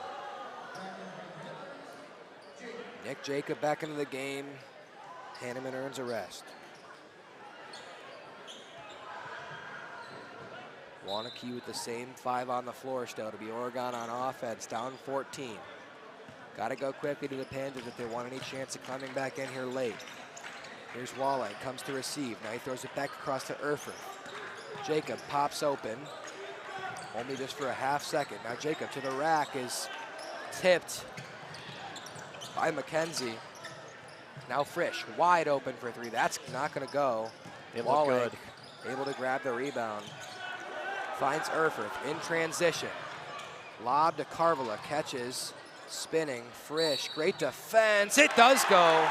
Nick Jacob back into the game. Hanneman earns a rest. Waunakee with the same 5 on the floor still to be Oregon on offense, down 14. Got to go quickly to the Panthers if they want any chance of coming back in here late. Here's Wallenk, comes to receive. Now he throws it back across to Erfurth. Jacob pops open. Only just for a half second. Now Jacob to the rack is tipped by McKenzie. Now Frisch, wide open for 3. That's not gonna go. It looked good. Able to grab the rebound. Finds Erfurth in transition. Lob to Carvala, catches, spinning, Frisch, great defense. It does go,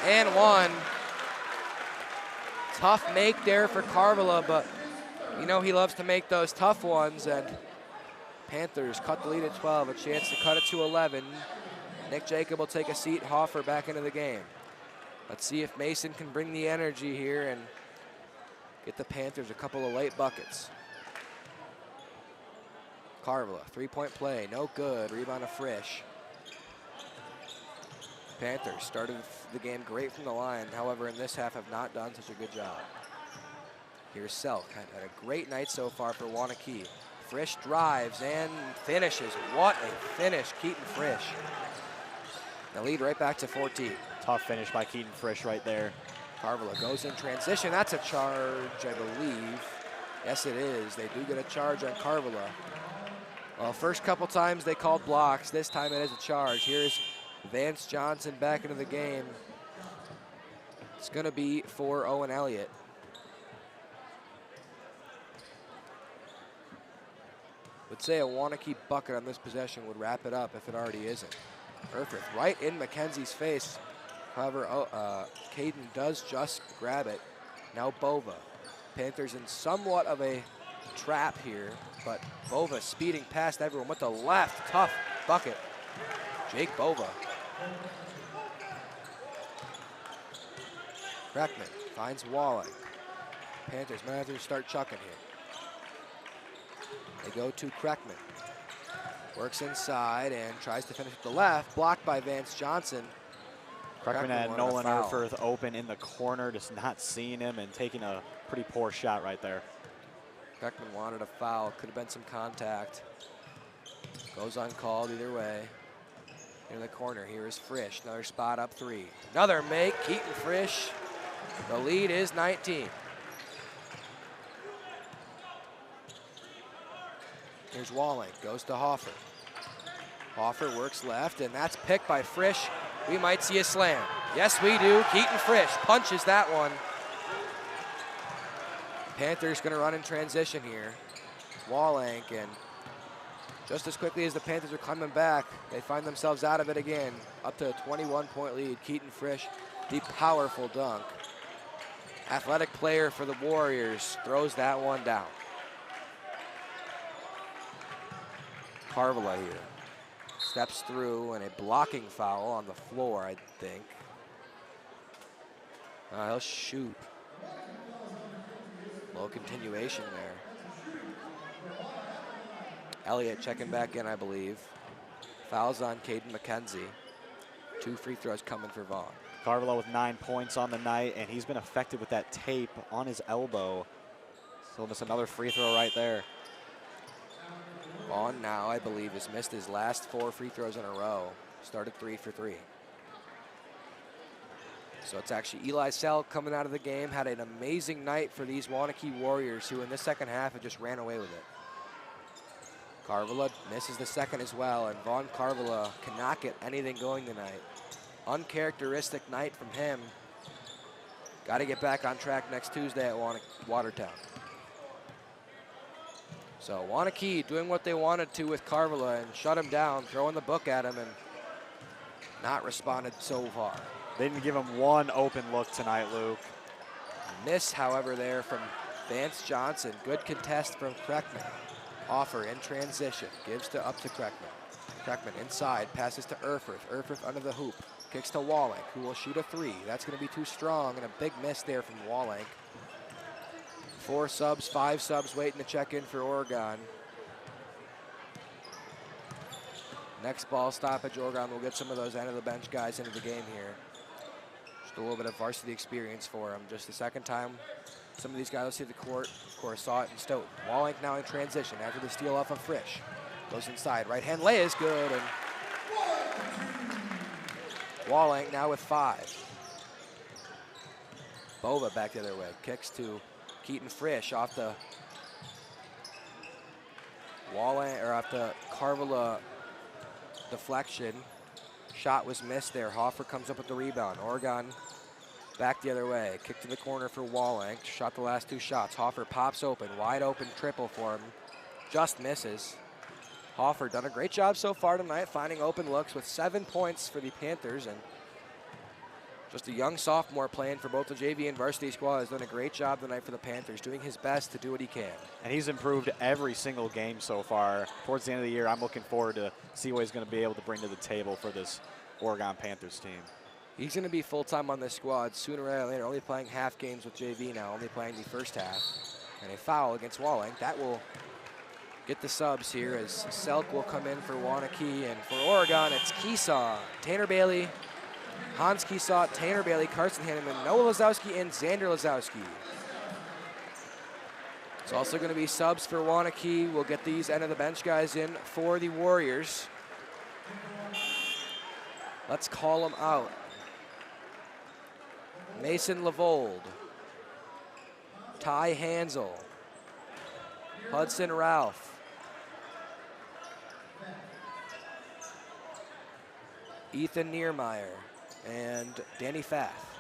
and one. Tough make there for Carvala, but you know he loves to make those tough ones, and Panthers cut the lead at 12, a chance to cut it to 11. Nick Jacob will take a seat, Hoffer back into the game. Let's see if Mason can bring the energy here and get the Panthers a couple of late buckets. Carvala, three-point play, no good. Rebound to Frisch. Panthers started the game great from the line. However, in this half have not done such a good job. Here's Selk, had a great night so far for Waunakee. Frisch drives and finishes. What a finish, Keaton Frisch. The lead right back to 14. Tough finish by Keaton Frisch right there. Carvala goes in transition. That's a charge, I believe. Yes, it is. They do get a charge on Carvala. Well, first couple times they called blocks. This time it is a charge. Here's Vance Johnson back into the game. It's going to be for Owen Elliott. Would say a Waunakee bucket on this possession would wrap it up if it already isn't. Erfurth right in McKenzie's face. However, Caden does just grab it. Now Bova. Panthers in somewhat of a trap here, but Bova speeding past everyone with the left. Tough bucket. Jake Bova. Kreckman finds Walling. Panthers might have to start chucking here. They go to Kreckman. Works inside and tries to finish with the left. Blocked by Vance Johnson. Kreckman had Nolan Erfurth open in the corner, just not seeing him and taking a pretty poor shot right there. Kreckman wanted a foul. Could have been some contact. Goes uncalled either way. In the corner, here is Frisch. Another spot up three. Another make, Keaton Frisch. The lead is 19. Here's Walling, goes to Hoffer. Hoffer works left, and that's picked by Frisch. We might see a slam. Yes, we do. Keaton Frisch punches that one. Panthers gonna run in transition here. Walling, and just as quickly as the Panthers are coming back, they find themselves out of it again. Up to a 21-point lead. Keaton Frisch, the powerful dunk. Athletic player for the Warriors, throws that one down. Carvala here. Steps through and a blocking foul on the floor, I think. He'll shoot. Little continuation there. Elliott checking back in, I believe. Fouls on Caden McKenzie. 2 free throws coming for Vaughn. Carvala with 9 points on the night, and he's been affected with that tape on his elbow. So just another free throw right there. Vaughn now, I believe, has missed his last 4 free throws in a row. Started 3 for 3. So it's actually Eli Sell coming out of the game. Had an amazing night for these Waunakee Warriors, who in the second half had just ran away with it. Carvala misses the second as well, and Vaughn Carvala cannot get anything going tonight. Uncharacteristic night from him. Got to get back on track next Tuesday at Watertown. So Waunakee doing what they wanted to with Carvala and shut him down, throwing the book at him, and not responded so far. They didn't give him one open look tonight, Luke. Miss, however, there from Vance Johnson. Good contest from Kreckman. Offer in transition, gives up to Kreckman. Kreckman inside, passes to Erfurth. Erfurth under the hoop, kicks to Walling, who will shoot a 3. That's going to be too strong, and a big miss there from Walling. 4 subs, 5 subs waiting to check in for Oregon. Next ball stoppage, Oregon will get some of those end of the bench guys into the game here. Just a little bit of varsity experience for them. Just the second time some of these guys will see the court. Of course, saw it in Stoughton. Walling now in transition after the steal off of Frisch. Goes inside, right hand lay is good, and Walling now with 5. Bova back the other way, kicks to Keaton Frisch off the Walling, or off the Carvala deflection. Shot was missed there. Hoffer comes up with the rebound. Oregon back the other way. Kick to the corner for Walling. Shot the last 2 shots. Hoffer pops open. Wide open triple for him. Just misses. Hoffer done a great job so far tonight, finding open looks with 7 points for the Panthers, and just a young sophomore playing for both the JV and varsity squad has done a great job tonight for the Panthers, doing his best to do what he can. And he's improved every single game so far. Towards the end of the year, I'm looking forward to see what he's going to be able to bring to the table for this Oregon Panthers team. He's going to be full-time on this squad sooner or later, only playing half games with JV now, only playing the first half. And a foul against Walling. That will get the subs here as Selk will come in for Waunakee, and for Oregon, it's Keesaw, Tanner Bailey, Hans Keesaw, Tanner Bailey, Carson Hanneman, Noah Lazowski, and Xander Lazowski. It's also going to be subs for Waunakee. We'll get these end of the bench guys in for the Warriors. Let's call them out. Mason Lavold, Ty Hansel, Hudson Ralph, Ethan Niermeyer, and Danny Fath.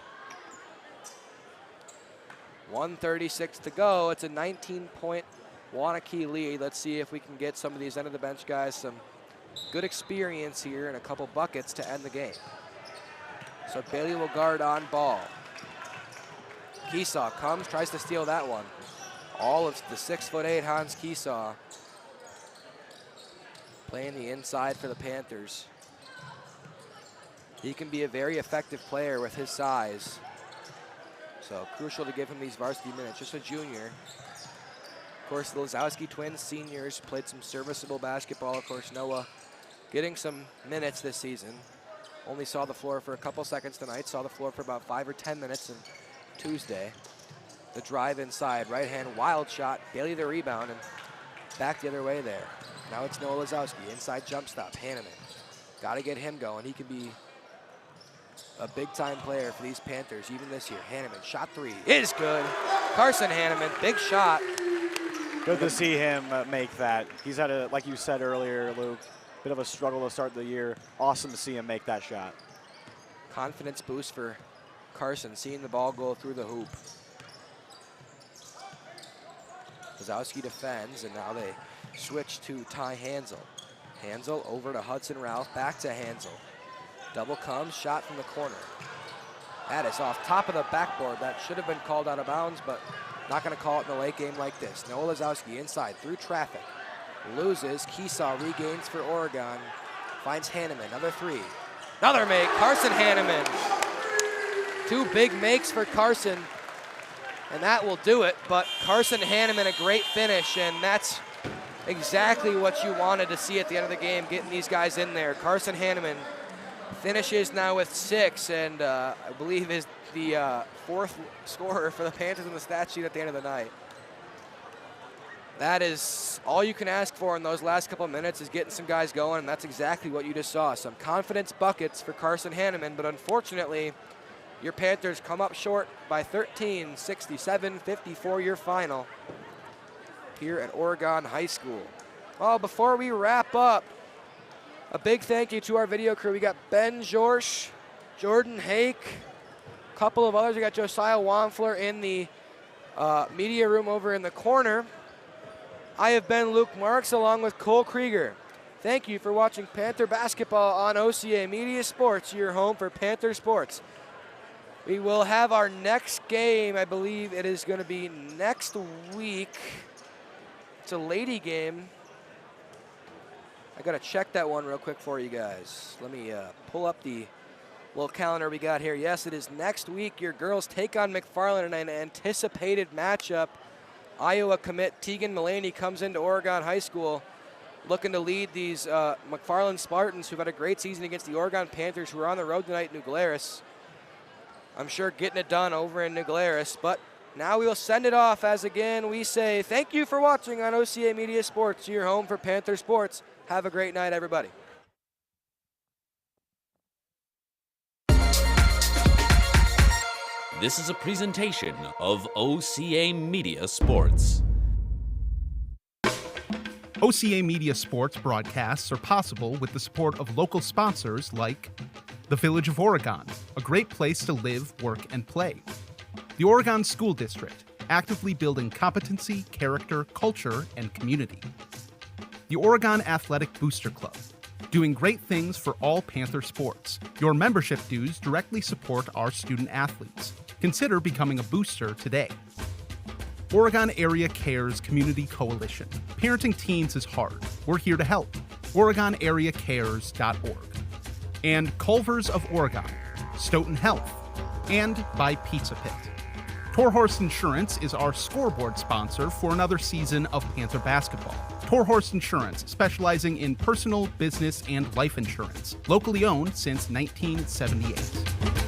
1:36 to go. It's a 19-point Waunakee lead. Let's see if we can get some of these end of the bench guys some good experience here and a couple buckets to end the game. So Bailey will guard on ball. Keesaw comes, tries to steal that one. All of the 6'8" Hans Keesaw playing the inside for the Panthers. He can be a very effective player with his size. So crucial to give him these varsity minutes, just a junior. Of course, the Lazowski twins, seniors, played some serviceable basketball. Of course, Noah getting some minutes this season. Only saw the floor for a couple seconds tonight, saw the floor for about 5 or 10 minutes on Tuesday. The drive inside, right hand, wild shot, Bailey the rebound, and back the other way there. Now it's Noah Lazowski, inside jump stop, Hanneman. Got to get him going. He can be a big-time player for these Panthers, even this year. Hanneman, shot 3, is good. Carson Hanneman, big shot. Good to see him make that. He's had a, like you said earlier, Luke, bit of a struggle to start the year. Awesome to see him make that shot. Confidence boost for Carson, seeing the ball go through the hoop. Lazowski defends, and now they switch to Ty Hansel. Hansel over to Hudson Ralph, back to Hansel. Double comes, shot from the corner. That is off top of the backboard. That should have been called out of bounds, but not going to call it in the late game like this. Noah Lazowski inside through traffic. Loses. Keesaw regains for Oregon. Finds Hanneman. Another 3. Another make. Carson Hanneman. 2 big makes for Carson. And that will do it. But Carson Hanneman, a great finish. And that's exactly what you wanted to see at the end of the game, getting these guys in there. Carson Hanneman finishes now with 6, and I believe is the 4th scorer for the Panthers in the stat sheet at the end of the night. That is all you can ask for in those last couple of minutes, is getting some guys going, and that's exactly what you just saw. Some confidence buckets for Carson Hanneman, but unfortunately, your Panthers come up short by 13, 67-54 your final here at Oregon High School. Well, before we wrap up, a big thank you to our video crew. We got Ben Jorsch, Jordan Hake, a couple of others. We got Josiah Wanfler in the media room over in the corner. I have been Luke Marx along with Cole Krueger. Thank you for watching Panther basketball on OCA Media Sports, your home for Panther sports. We will have our next game, I believe it is going to be next week. It's a lady game. I got to check that one real quick for you guys. Let me pull up the little calendar we got here. Yes, it is next week. Your girls take on McFarland in an anticipated matchup. Iowa commit Tegan Mullaney comes into Oregon High School looking to lead these McFarland Spartans, who've had a great season against the Oregon Panthers, who are on the road tonight in New Glarus. I'm sure getting it done over in New Glarus, but now we will send it off as, again, we say thank you for watching on OCA Media Sports, your home for Panther sports. Have a great night, everybody. This is a presentation of OCA Media Sports. OCA Media Sports broadcasts are possible with the support of local sponsors like the Village of Oregon, a great place to live, work, and play. The Oregon School District, actively building competency, character, culture, and community. The Oregon Athletic Booster Club, doing great things for all Panther sports. Your membership dues directly support our student athletes. Consider becoming a booster today. Oregon Area Cares Community Coalition. Parenting teens is hard. We're here to help. OregonAreaCares.org. And Culver's of Oregon, Stoughton Health, and by Pizza Pit. Torhorse Insurance is our scoreboard sponsor for another season of Panther basketball. Torhorse Insurance, specializing in personal, business, and life insurance. Locally owned since 1978.